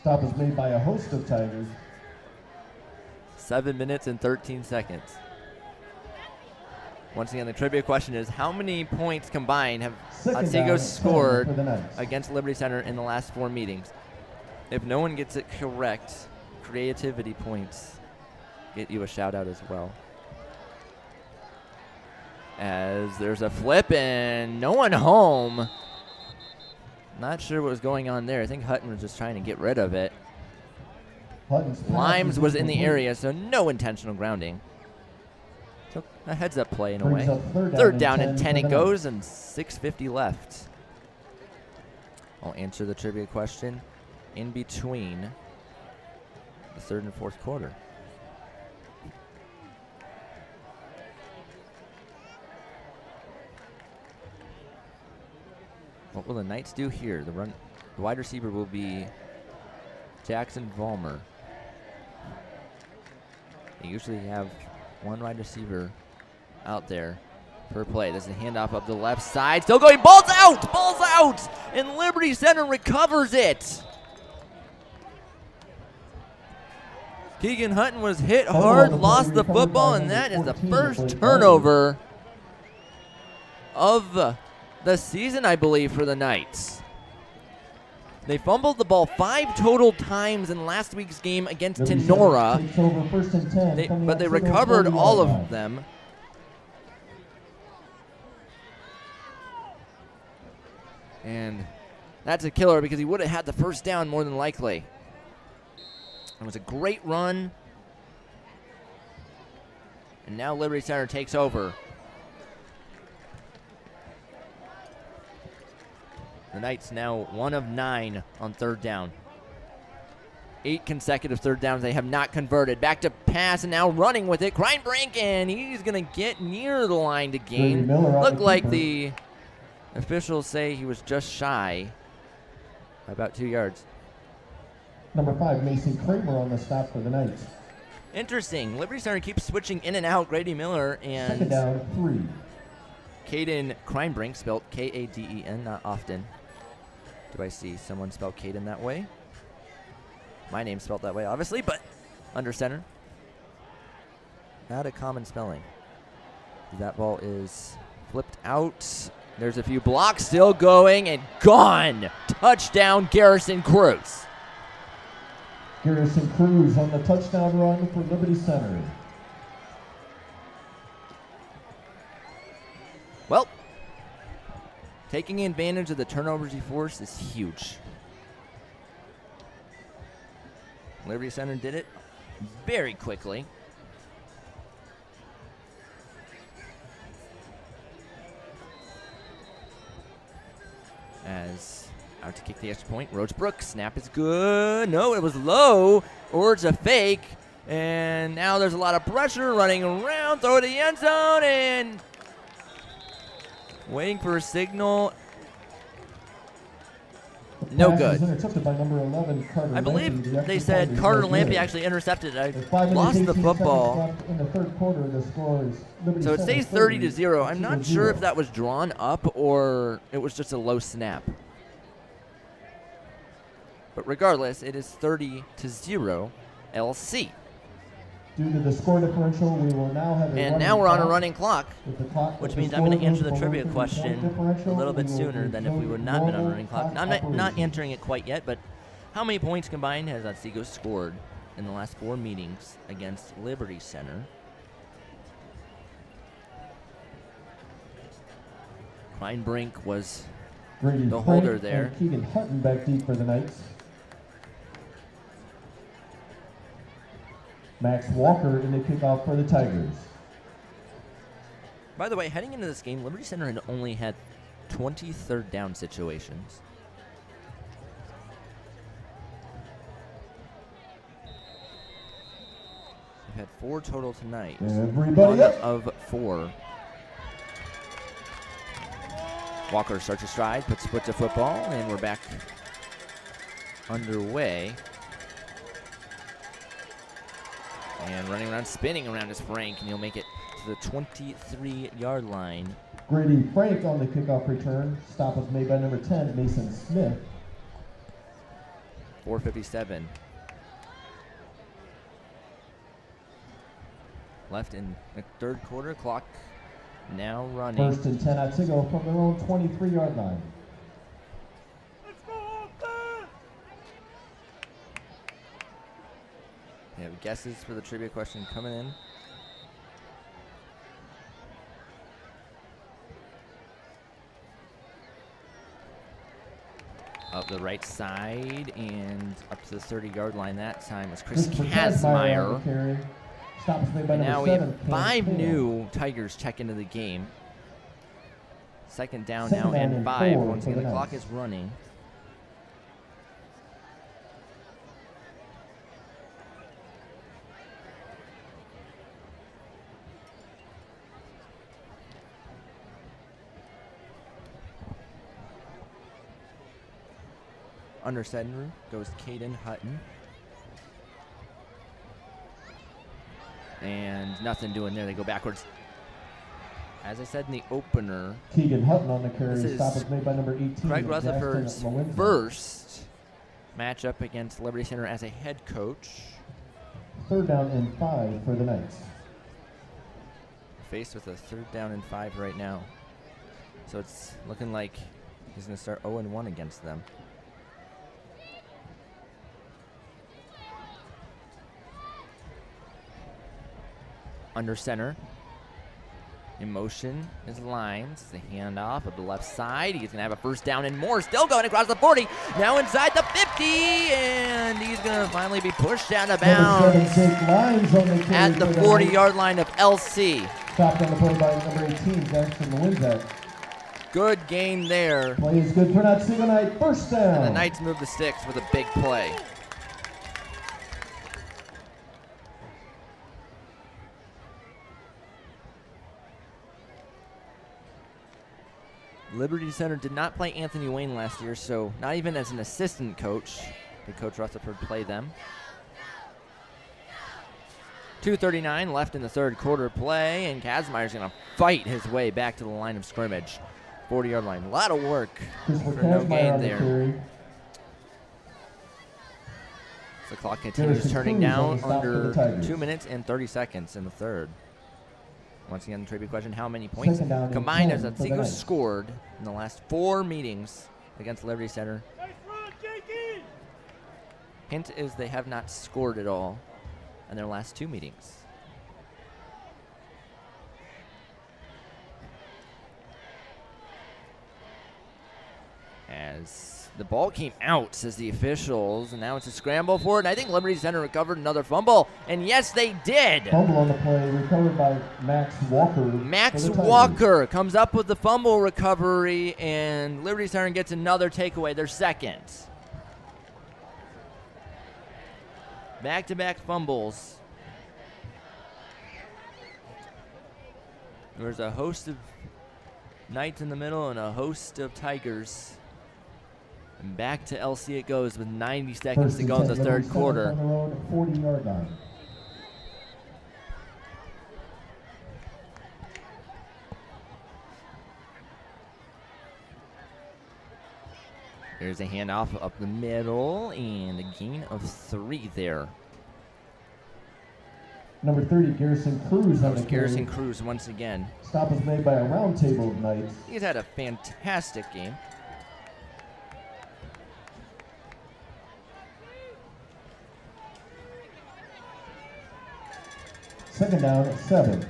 Stop is made by a host of Tigers. 7 minutes and 13 seconds. Once again, the trivia question is, how many points combined have Otsego scored against Liberty Center in the last 4 meetings? If no one gets it correct, creativity points get you a shout out as well. As there's a flip and no one home. Not sure what was going on there. I think Hutton was just trying to get rid of it. Limes was in the area, so no intentional grounding. So a heads-up play in a way. Third down and 10 it goes, and 6:50 left. I'll answer the trivia question in between the third and fourth quarter. What will the Knights do here? The wide receiver will be Jackson Vollmer. They usually have one wide receiver out there per play. There's a handoff up the left side. Still going. Ball's out! Ball's out! And Liberty Center recovers it. Keegan Hutton was hit hard, lost the football, and that is the first turnover of the season, I believe, for the Knights. They fumbled the ball 5 total times in last week's game against Tenora, but they recovered all of them. And that's a killer because he would have had the first down more than likely. It was a great run. And now Liberty Center takes over. The Knights now 1 of 9 on third down. 8 consecutive third downs they have not converted. Back to pass and now running with it. Kreinbrink, and he's going to get near the line to gain. Looked like the officials say he was just shy by about 2 yards. Number 5, Mason Kramer on the stop for the Knights. Interesting. Liberty Center keeps switching in and out. Grady Miller and second down, 3. Kaden Kreinbrink, spelled K-A-D-E-N. Not often do I see someone spell Kaden that way. My name's spelled that way, obviously, but under center. Not a common spelling. That ball is flipped out. There's a few blocks still going and gone. Touchdown, Garrison Cruz. Garrison Cruz on the touchdown run for Liberty Center. Well, taking advantage of the turnovers he forced is huge. Liberty Center did it very quickly. As out to kick the extra point, Roachbrook, snap is good. No, it was low, or it's a fake. And now there's a lot of pressure running around, throw it to the end zone, and waiting for a signal. No good. Intercepted by number 11, Carter I believe Lampy. they said Carter Lampy actually intercepted. I lost the football. In the third quarter, the score is Liberty So it Center stays 30-0. I'm 30-0. not sure if that was drawn up or it was just a low snap. But regardless, it is 30-0 LC. Due to the score differential, we will now have a And now we're on a running clock, which means I'm going to answer the trivia question a little bit sooner than if we would not been on a running clock. Now, I'm not answering it quite yet, but how many points combined has Otsego scored in the last 4 meetings against Liberty Center? Kreinbrink was the holder there. Keegan Hutton back deep for the Knights. Max Walker in the kickoff for the Tigers. By the way, heading into this game, Liberty Center had only had 20 third down situations. They've had 4 total tonight. Everybody up. Of 4. Walker starts to stride, puts to football, and we're back underway. And running around, spinning around is Frank, and he'll make it to the 23-yard line. Grady Frank on the kickoff return. Stop was made by number 10, Mason Smith. 4:57 left in the third quarter. Clock now running. 1st and 10 Otsego from their own 23-yard line. We have guesses for the trivia question coming in. Up the right side and up to the 30-yard line that time was Chris Kazmaier. And now we have 5 new Tigers check into the game. Second down now and 5. Once again, the clock is running. Under center goes Kaden Hutton. And nothing doing there. They go backwards. As I said in the opener, Keegan Hutton on the carry. this is Stop was made by number 18. Craig Justin Rutherford's Mawinza. first matchup against Liberty Center as a head coach. 3rd down and 5 for the Knights. Faced with a 3rd down and 5 right now. So it's looking like he's going to start 0-1 against them. Under center. In motion is Lyons. The handoff of the left side. He's going to have a 1st down and more. Still going across the 40. Now inside the 50. And he's going to finally be pushed out of bounds at the 40-yard line of LC. Stopped on the play by number 18, Jackson Mawinza. Good gain there. Play is good for Otsego Knight. 1st down. And the Knights move the sticks with a big play. Liberty Center did not play Anthony Wayne last year, so not even as an assistant coach did Coach Rutherford play them. 2:39 left in the 3rd quarter play, and Kazmaier's going to fight his way back to the line of scrimmage. 40-yard line. A lot of work for no gain there. The clock continues turning down under 2 minutes and 30 seconds in the 3rd. Once again, the trivia question, how many points combined has Otsego scored in the last 4 meetings against Liberty Center? Hint is they have not scored at all in their last 2 meetings. As the ball came out, says the officials, and now it's a scramble for it. And I think Liberty Center recovered another fumble, and yes, they did. Fumble on the play, recovered by Max Walker. Max Walker comes up with the fumble recovery, and Liberty Center gets another takeaway, their 2nd. Back-to-back fumbles. There's a host of Knights in the middle and a host of Tigers. And back to LC it goes with 90 seconds to go in the 3rd quarter. 40-yard line. There's a handoff up the middle and a gain of 3 there. Number 30, Garrison Cruz. That was Garrison Cruz once again. Stop was made by a round table of Knights. He's had a fantastic game. Second down at 7.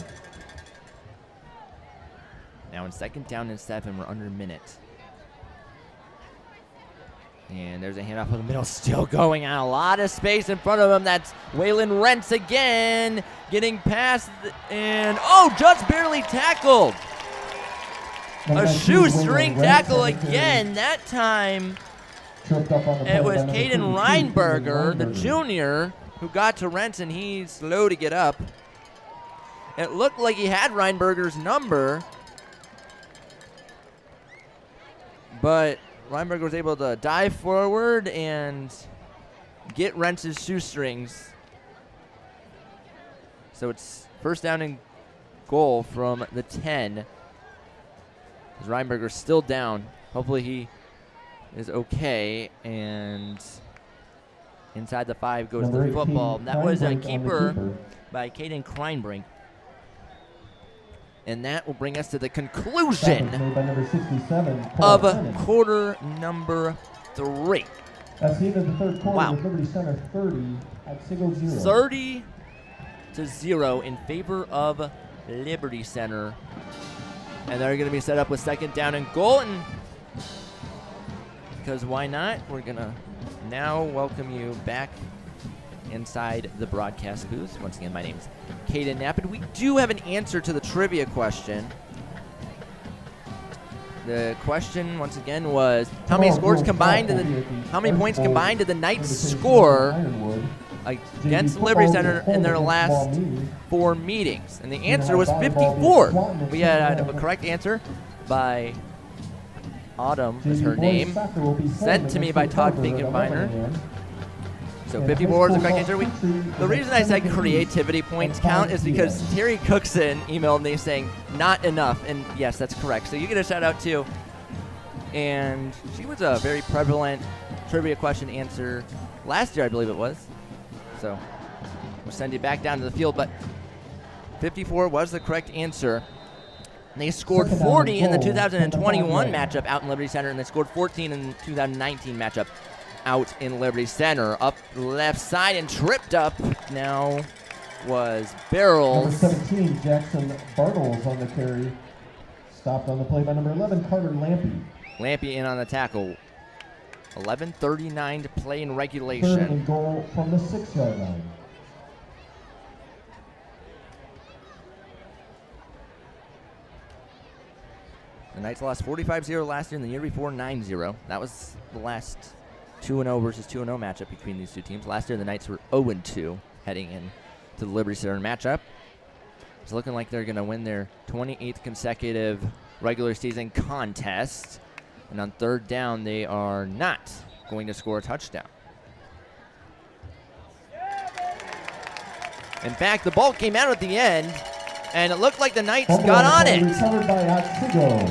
Now in 2nd down and 7, we're under a minute. And there's a handoff in the middle, still going on. A lot of space in front of him. That's Waylon Rentz again, getting past, and just barely tackled. A shoestring tackle again. That time it was Kaden Reinberger, the junior, who got to Rentz, and he's slow to get up. It looked like he had Reinberger's number, but Reinberger was able to dive forward and get Rentz's shoestrings. So it's 1st down and goal from the 10. As Reinberger's still down. Hopefully he is okay. And inside the 5 goes the football. That was a keeper by Kaden Kleinbrink. And that will bring us to the conclusion of quarter number 3. That's the end of the 3rd quarter. Wow. With Liberty Center 30, Otsego 0. 30-0 in favor of Liberty Center. And they're going to be set up with 2nd down and goal. And because why not? We're going to now welcome you back inside the broadcast booth. Once again, my name is Kaden Knapp, and we do have an answer to the trivia question. The question, once again, was how many scores combined how many points combined did the Knights score against Liberty Center in their last 4 meetings? And the answer was 54. We had a correct answer by Autumn, is her name, sent to me by Todd Finkenbeiner. So 54 is the correct answer. The reason I said creativity points count is because Terry Cookson emailed me saying not enough, and yes, that's correct. So you get a shout out too. And she was a very prevalent trivia question answer last year, I believe it was. So we'll send you back down to the field, but 54 was the correct answer. And they scored 40 in the 2021 matchup out in Liberty Center, and they scored 14 in the 2019 matchup out in Liberty Center. Up left side and tripped up now was Barrels. Number 17, Jackson Bartles on the carry. Stopped on the play by number 11, Carter Lampy. Lampy in on the tackle. 11:39 to play in Third regulation. and goal from the 6-yard line. The Knights lost 45-0 last year, and the year before 9-0. That was the last 2-0 versus 2-0 matchup between these two teams. Last year, the Knights were 0-2 heading in to the Liberty Center matchup. It's looking like they're going to win their 28th consecutive regular season contest. And on third down, they are not going to score a touchdown. In fact, the ball came out at the end, and it looked like the Knights got on it. Recovered by Otsego.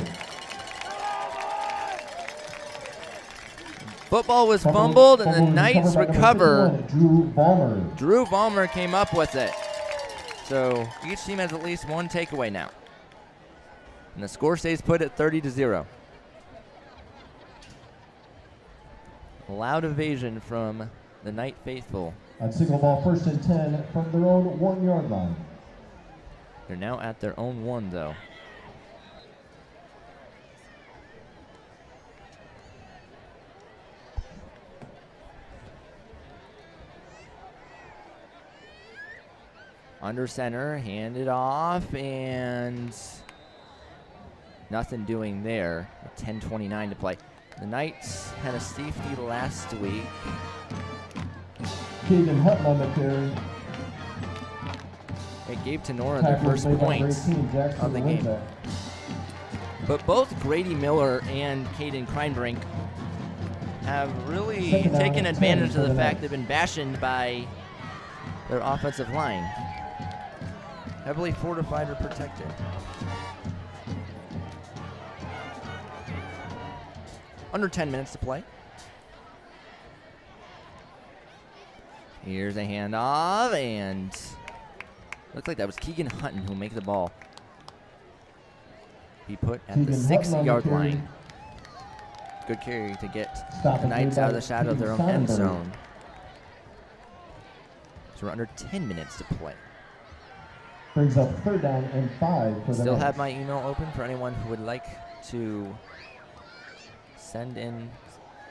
Football was fumbled, and the Knights recover. Drew Ballmer. Ballmer came up with it. So each team has at least one takeaway now. And the score stays put at 30-0. Loud evasion from the Knight faithful. Otsego ball 1st and 10 from their own 1-yard line. They're now at their own one, though. Under center, handed off, and nothing doing there. 10:29 to play. The Knights had a safety last week. Kaden Hutton on the carry. It gave Tenora their first points of the game. But both Grady Miller and Caden Kreinbrink have really taken advantage of the fact they've been bastioned by their offensive line. Heavily fortified or protected. Under 10 minutes to play. Here's a handoff, and looks like that was Keegan Hutton who'll make the ball. He put at the 6-yard line. Good carry to get the Knights out of the shadow of their own end zone. So we're under 10 minutes to play. Brings up 3rd down and 5 for the Still Knights. have my email open for anyone who would like to send in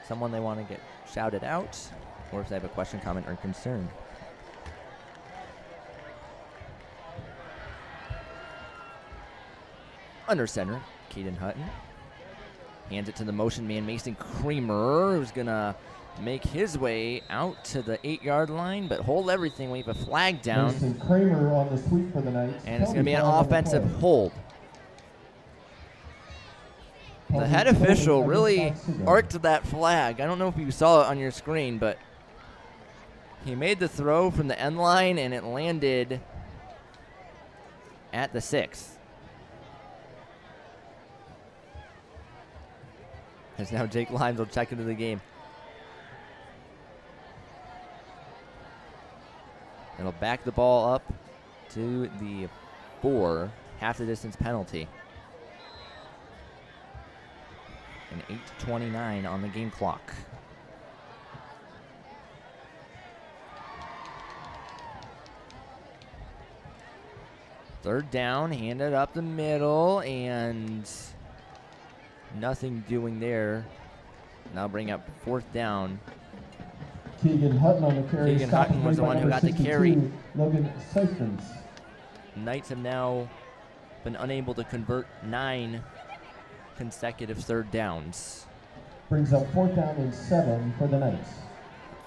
someone they want to get shouted out, or if they have a question, comment, or concern. Under center, Caden Hutton. Hands it to the motion man, Mason Creamer, who's going to make his way out to the 8-yard line, but hold everything. We have a flag down. Mason Creamer on the sweep for the Knights. And it's going to be an offensive hold. The head official really arced that flag. I don't know if you saw it on your screen, but he made the throw from the end line, and it landed at the 6. As now Jake Limes will check into the game. It'll back the ball up to the 4, half the distance penalty. And 8:29 on the game clock. Third down, handed up the middle, and nothing doing there. Now bring up 4th down. Keegan Hutton on the carry. Keegan Hutton was the one who got the carry. Logan Siphons. Knights have now been unable to convert 9 consecutive 3rd downs. Brings up 4th down and 7 for the Knights.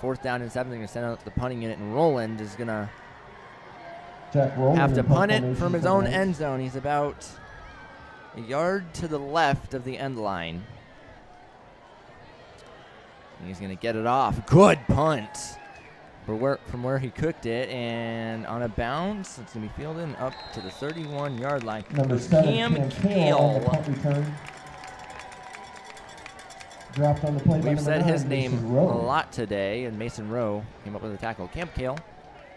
4th down and 7, they're going to send out the punting unit, and Roland is going to Jack Rowland have to in punt it formation from his for the own Knights. end zone. He's about a yard to the left of the end line. And he's going to get it off. Good punt. from where he cooked it, and on a bounce, it's going to be fielded up to the 31-yard line. Number There's 7, Cam Kale on the Kale. punt return. Dropped on the play by We've number said 9, his name Mason a Rowe. lot today, and Mason Rowe came up with a tackle. Cam Kale,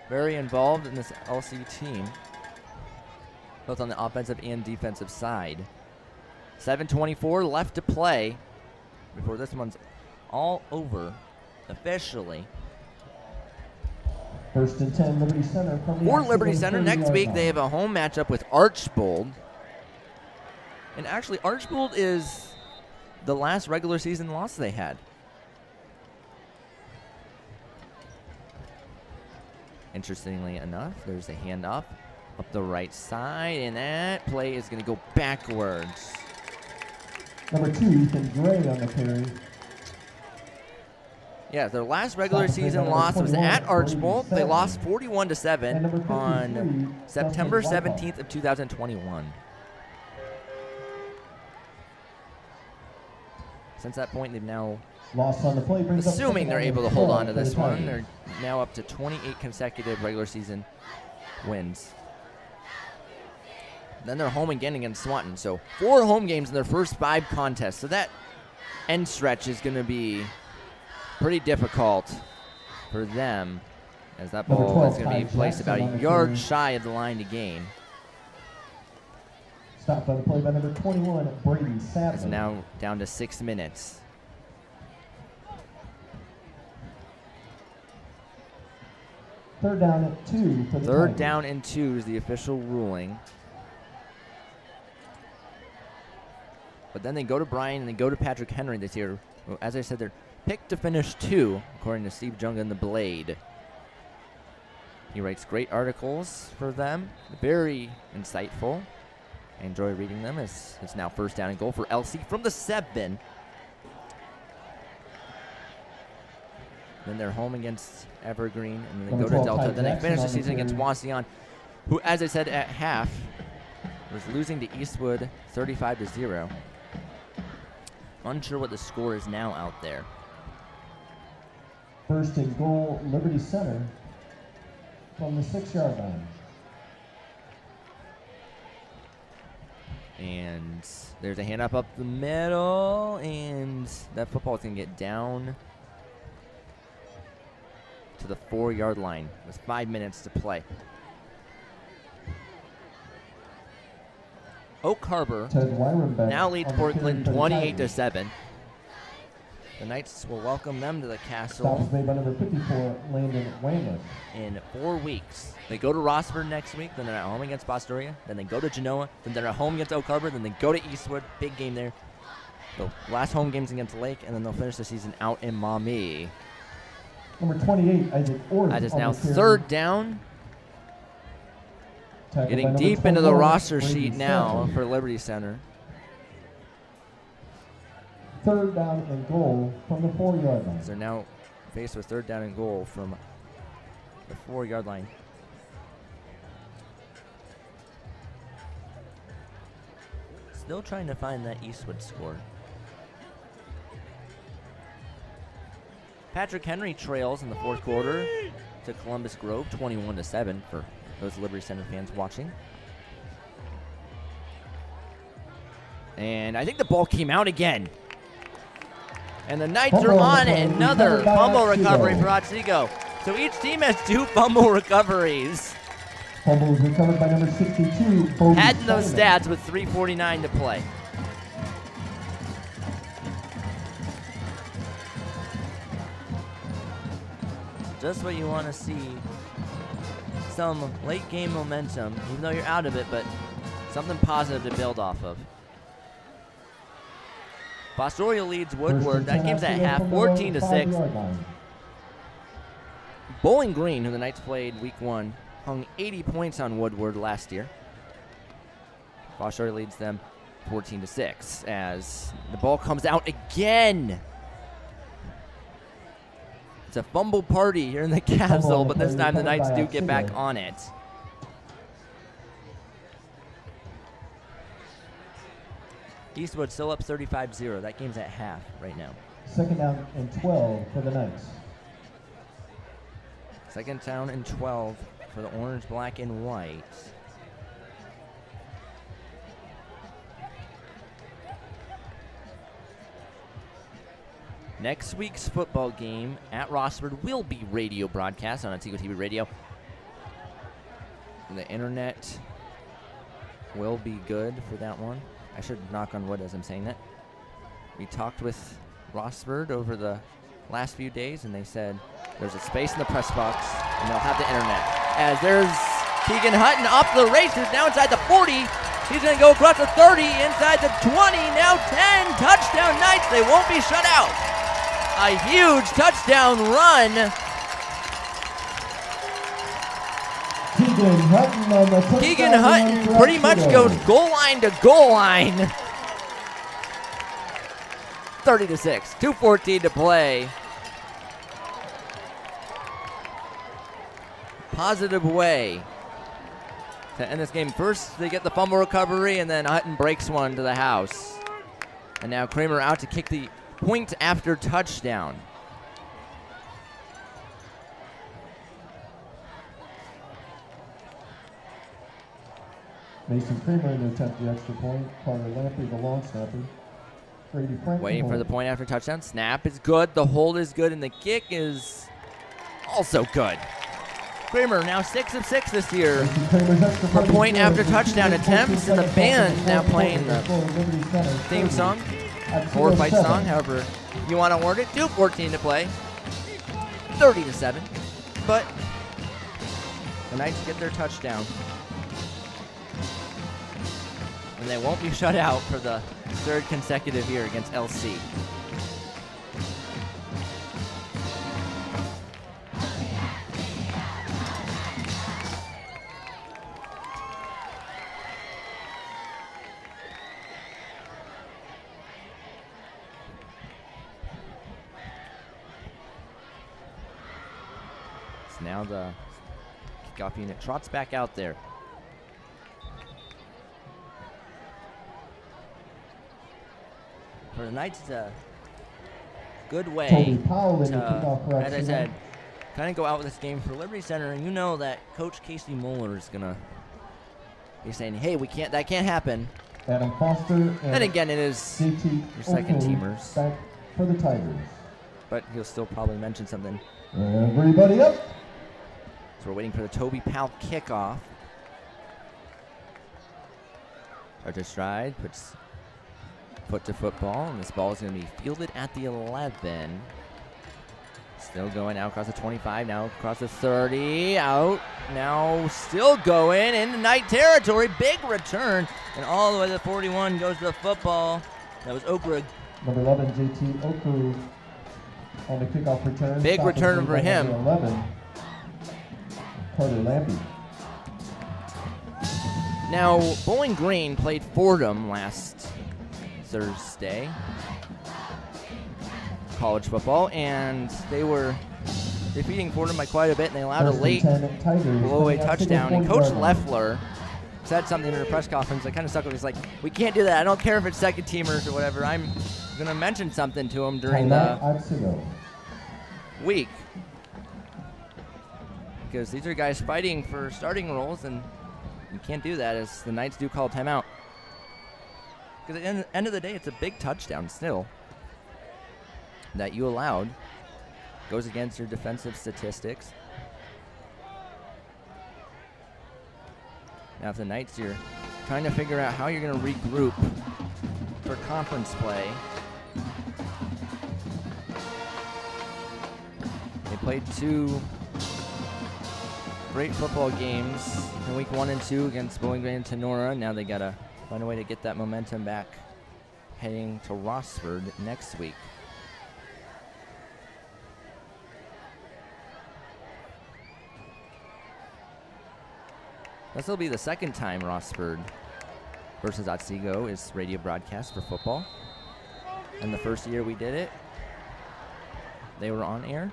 very involved in this LC team, both on the offensive and defensive side. 7:24 left to play before this one's all over officially. 1st and 10, Liberty Center. From the For Otsego Liberty Center, next 30-yard week line. they have a home matchup with Archbold. And actually, Archbold is the last regular season loss they had. Interestingly enough, there's a handoff up the right side, and that play is going to go backwards. Number 2, Ethan Gray on the carry. Yeah, their last regular Stop the play season by loss number was 21, at Archbold. They 37. lost And 41-7 number 53, on September Dustin Whitehall. 17th of 2021. Since that point, they've now, Loss on the play brings up assuming they're second able to down hold and on to 12 this for the one, Tigers. they're now up to 28 consecutive regular season wins. Then they're home again against Swanton. So 4 home games in their first 5 contests. So that end stretch is going to be pretty difficult for them, as that Number ball 12, is going to be Ty placed Jackson about on a the yard carry. shy of the line to gain. Stopped on the play by number 21, Brady It's Sadler. now down to 6 minutes. Third down at 2 for the Third Tigers. down and 2 is the official ruling. But then they go to Brian and they go to Patrick Henry this year. Well, as I said, they're picked to finish 2, according to Steve Junga in The Blade. He writes great articles for them, very insightful. I enjoy reading them. It's now first down and goal for LC from the 7. Then they're home against Evergreen, and then they Number go to 12, Delta. Ty Then they Jackson finish the on the season against carry. Wasion, who, as I said at half, was losing to Eastwood 35-0. Unsure what the score is now out there. 1st and goal, Liberty Center from the 6-yard line. And there's a hand up the middle, and that football is going to get down to the 4-yard line with 5 minutes to play. Oak Harbor Ted Wyrenbeck now leads on the Port carry Clinton for the Tigers. 28-7. The Knights will welcome them to the Stop castle was made by number 54, Landon Wangler. in 4 weeks. They go to Rossford next week, then they're at home against Fostoria, then they go to Genoa, then they're at home against Oak Harbor, then they go to Eastwood, big game there. The last home game's against Lake, and then they'll finish the season out in Maumee. Number 28, Isaac Orr. That is on now the carry. 3rd down. Tackled by Getting number deep into the 21, roster Brady sheet now Stanton. for Liberty Center. 3rd down and goal from the 4-yard line. They're now faced with 3rd down and goal from the 4-yard line. Still trying to find that Eastwood score. Patrick Henry trails in the 4th quarter to Columbus Grove, 21-7 for those Liberty Center fans watching. And I think the ball came out again. And the Knights are Fumble on recovery, another recovered by fumble Otsego. recovery for Otsego. So each team has 2 fumble recoveries. Fumble was recovered by number 62, Bodie Adding those Simon. stats with 3:49 to play. Just what you want to see. Some late game momentum, even though you're out of it, but something positive to build off of. Fostoria leads Woodward. That game's at half, 14-6. 5-yard line. Bowling Green, who the Knights played week 1, hung 80 points on Woodward last year. Fostoria leads them 14-6 as the ball comes out again. It's a fumble party here in the castle, but this time the Knights do get back on it. Eastwood still up 35-0. That game's at half right now. 2nd down and 12 for the Knights. Second down and 12 for the orange, black, and white. Next week's football game at Rossford will be radio broadcast on OtsegoTV Radio. The internet will be good for that one. I should knock on wood as I'm saying that. We talked with Rossford over the last few days, and they said there's a space in the press box, and they'll have the internet. As there's Keegan Hutton up the races, now inside the 40. He's going to go across the 30, inside the 20, now 10. Touchdown Knights. They won't be shut out. A huge touchdown run. Keegan Hutton on the touchdown. Keegan Hutton pretty much goes goal line to goal line. 30-6, 2:14 to play. Positive way to end this game. First, they get the fumble recovery, and then Hutton breaks one to the house. And now Kramer out to kick the point after touchdown. Mason Kramer to attempt the extra point. Carter Lamprey, the long snapper. Brady Frank. Waiting for the point after touchdown. Snap is good. The hold is good, and the kick is also good. Kramer now 6 of 6 this year for point after touchdown attempts, and the band now playing the theme song or fight song, however you want to word it. 2:14 to play, 30-7, but the Knights get their touchdown, and they won't be shut out for the third consecutive year against LC. Now the kickoff unit trots back out there. For the Knights, it's a good way to, as I said, kind of go out with this game for Liberty Center. And you know that Coach Casey Mueller is going to be saying, hey, that can't happen. Adam Foster and again, it is your second teamers. Back for the Tigers. But he'll still probably mention something. Everybody up. So we're waiting for the Toby Powell kickoff. Archer stride, puts foot to football, and this ball is going to be fielded at the 11. Still going out across the 25, now across the 30, out, now still going into Knight territory. Big return, and all the way to the 41 goes the football. That was Okra. Number 11, JT Okra on the kickoff return. Big return for him. 11. Carter Lamprey. Now, Bowling Green played Fordham last Thursday, college football, and they were defeating Fordham by quite a bit, and they allowed a late blow-away touchdown. And Coach Leffler said something in a press conference that kind of stuck with me. He's like, we can't do that. I don't care if it's second teamers or whatever. I'm going to mention something to him during the week. Because these are guys fighting for starting roles, and you can't do that as the Knights do call timeout. Because at the end of the day, it's a big touchdown still that you allowed. Goes against your defensive statistics. Now if the Knights, you're trying to figure out how you're going to regroup for conference play. They played two great football games in week 1 and 2 against Bowling Green and Tenora. Now they got to find a way to get that momentum back heading to Rossford next week. This will be the second time Rossford versus Otsego is radio broadcast for football. And the first year we did it, they were on air.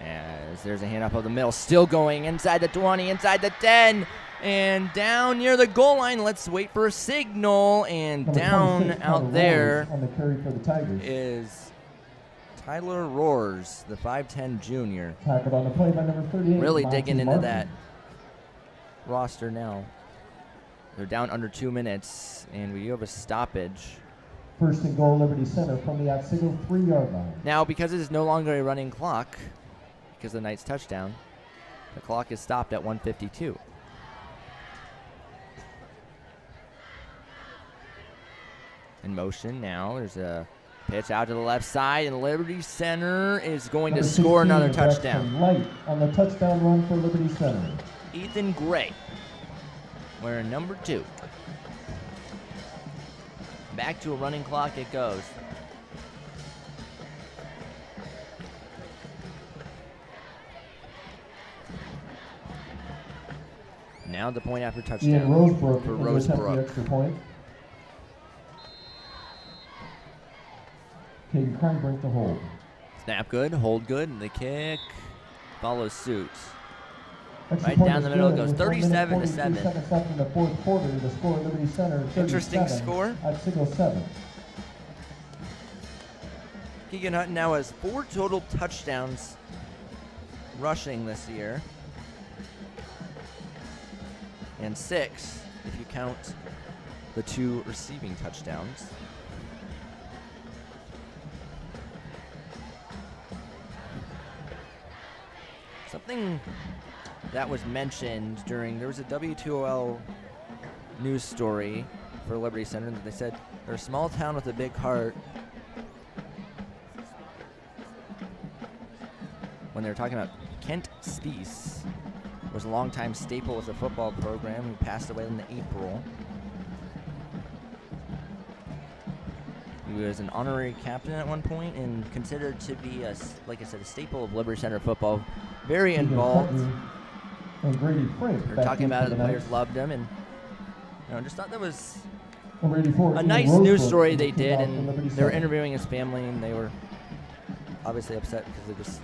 As there's a hand up of the middle, still going inside the 20, inside the 10, and down near the goal line. Let's wait for a signal, and down out there on the carry for the Tigers is Tyler Roars, the 5'10 junior. Tackled on the play by number 38. Really Monty digging into Martin. that roster now. They're down under 2 minutes, and we do have a stoppage. First and goal, Liberty Center from the Otsego 3-yard line. Now, because it is no longer a running clock, because of the Knights' touchdown, the clock is stopped at 1:52. In motion now, there's a pitch out to the left side, and Liberty Center is going to Number score 16, another Braxton touchdown. Light on the touchdown run for Liberty Center. Ethan Gray, wearing number 2. Back to a running clock it goes. Now the point after touchdown Ian Rosebrook for will attempt the Rosebrook. extra point. Kaden Knapp brings the hold. Snap good, hold good, and the kick follows suit. Extra Right point down is the middle it good goes, with 1 minute 37 to 43 7. seconds left in the fourth quarter. The score at Liberty Center, 37. Interesting score. Otsego 7. Keegan Hutton now has 4 total touchdowns rushing this year. And 6 if you count the 2 receiving touchdowns. Something that was mentioned during, there was a W2OL news story for Liberty Center that they said they're a small town with a big heart. When they were talking about Kent Spees, was a longtime staple with the football program who passed away in April. He was an honorary captain at one point and considered to be, like I said, a staple of Liberty Center football. Very involved. And Grady Frank. They're talking about it, the players loved him, and just thought that was a nice news story they did, and they were interviewing his family, and they were obviously upset because they just,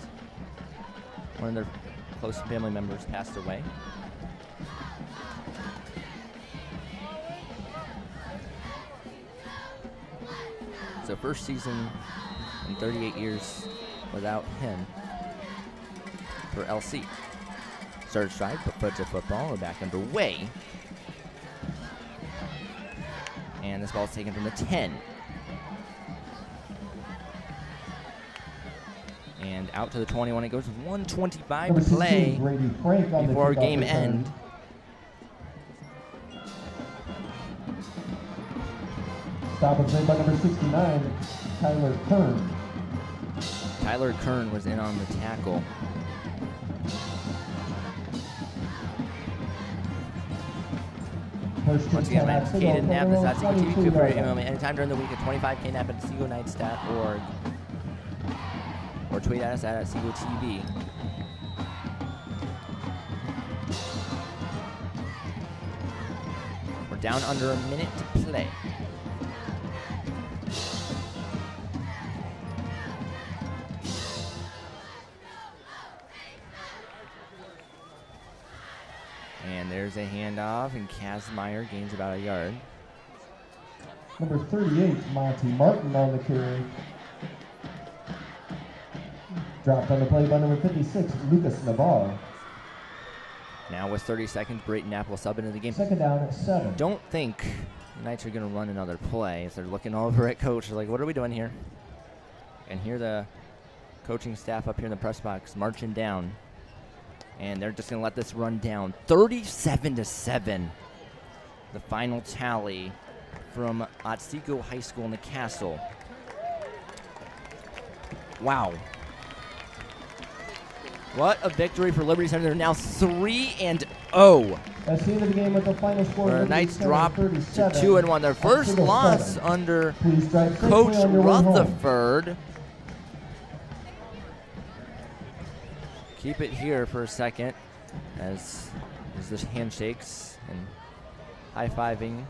one of their close family members passed away. So first season in 38 years without him for LC. Started stride, put foot to football, we're back underway. And this ball is taken from the 10. And out to the 21, it goes with 1:25 to play before game end. Stop and play by number 69, Tyler Kern. Tyler Kern was in on the tackle. Once again, my name's Kaden Knapp. This is OtsegoTV. Feel free to email me anytime during the week at 25knapp@OtsegoKnights.org or tweet at us at OtsegoTV. We're down under a minute to play. And there's a handoff, and Kazmaier gains about a yard. Number 38, Monty Martin on the carry. Dropped on the play by number 56, Lucas Navarre. Now with 30 seconds, Brayton Knapp will sub into the game. Second down at 7. Don't think the Knights are going to run another play. As they're looking over at coach, they're like, what are we doing here? And here the coaching staff up here in the press box marching down. And they're just going to let this run down. 37-7, the final tally from Otsego High School in the Castle. Wow. What a victory for Liberty Center. They're now 3-0. That's the end of the game with the final score. The Knights drop to 2-1. Their first loss under Coach Rutherford. Keep it here for a second as there's handshakes and high-fiving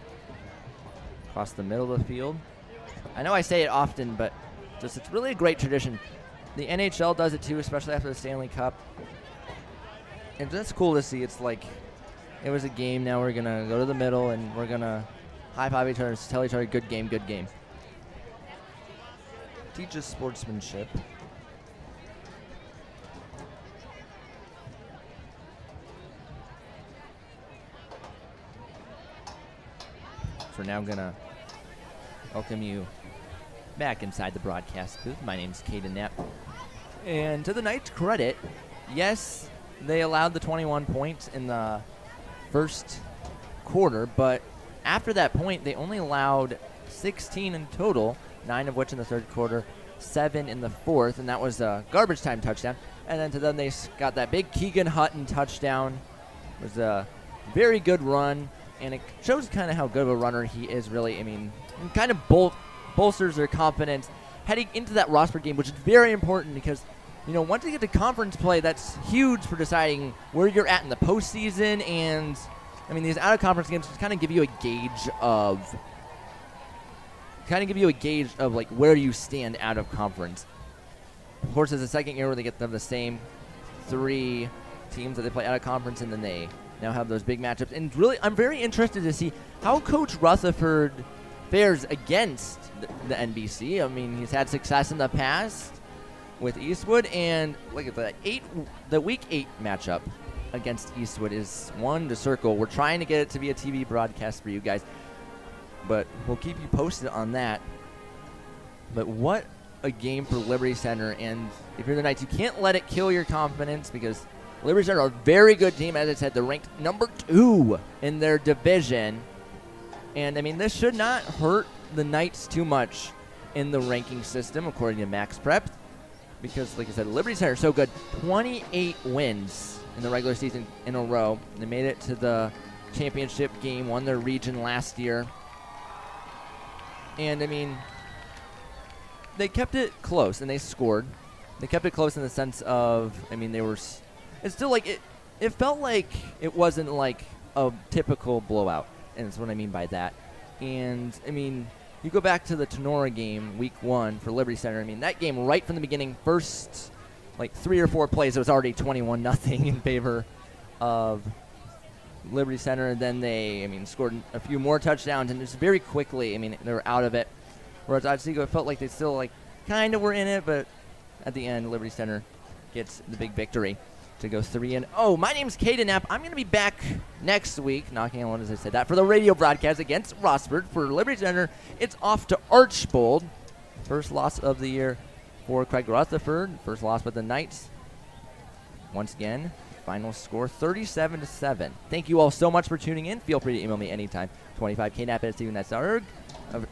across the middle of the field. I know I say it often, but it's really a great tradition. The NHL does it too, especially after the Stanley Cup. And that's cool to see. It's like it was a game, now we're going to go to the middle and we're going to high-five each other, tell each other good game, good game. Teaches sportsmanship. So we're now going to welcome you back inside the broadcast booth. My name's Kaden Knapp. And to the Knights' credit, yes, they allowed the 21 points in the first quarter, but after that point, they only allowed 16 in total, 9 of which in the third quarter, 7 in the fourth, and that was a garbage time touchdown. And then to them, they got that big Keegan Hutton touchdown. It was a very good run, and it shows kind of how good of a runner he is, really. I mean, it kind of bolsters their confidence heading into that Rossford game, which is very important because, you know, once you get to conference play, that's huge for deciding where you're at in the postseason. And, I mean, these out-of-conference games just kind of give you a gauge of like where you stand out of conference. Of course, it's the second year where they get them the same 3 teams that they play out of conference, and then they now have those big matchups. And really, I'm very interested to see how Coach Rossford fares against the NBC. I mean, he's had success in the past with Eastwood, and look at the Week 8 matchup against Eastwood is one to circle. We're trying to get it to be a TV broadcast for you guys, but we'll keep you posted on that. But what a game for Liberty Center, and if you're the Knights, you can't let it kill your confidence because Liberty Center are a very good team. As I said, they're ranked number 2 in their division, and I mean, this should not hurt the Knights too much in the ranking system, according to Max Prep, because, like I said, Liberty Center is so good. 28 wins in the regular season in a row. They made it to the championship game, won their region last year, and I mean, they kept it close, and they scored. They kept it close in the sense of, I mean, it's still like, it felt like it wasn't like a typical blowout, and that's what I mean by that. And, I mean, you go back to the Tenora game, week 1 for Liberty Center. I mean, that game right from the beginning, first, like, 3 or 4 plays, it was already 21-0 in favor of Liberty Center. And then they, I mean, scored a few more touchdowns, and just very quickly, I mean, they were out of it. Whereas Otsego, it felt like they still, like, kind of were in it, but at the end, Liberty Center gets the big victory to go 3-0. My name's Kaden Knapp. I'm going to be back next week, knocking on wood as I said that, for the radio broadcast against Rossford. For Liberty Center, it's off to Archbold. First loss of the year for Craig Rutherford. First loss with the Knights. Once again, final score 37-7. Thank you all so much for tuning in. Feel free to email me anytime. 25knap@stevennets.org.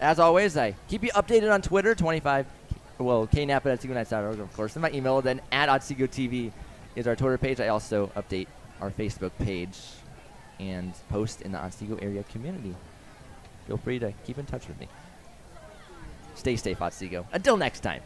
As always, I keep you updated on Twitter. knap@stevennets.org, of course. And my email, then @OtsegoTV is our Twitter page. I also update our Facebook page and post in the Otsego area community. Feel free to keep in touch with me. Stay safe, Otsego. Until next time.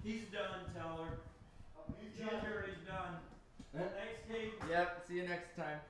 He's done, Teller. Junior is done. Thanks, Kate. Yep, see you next time.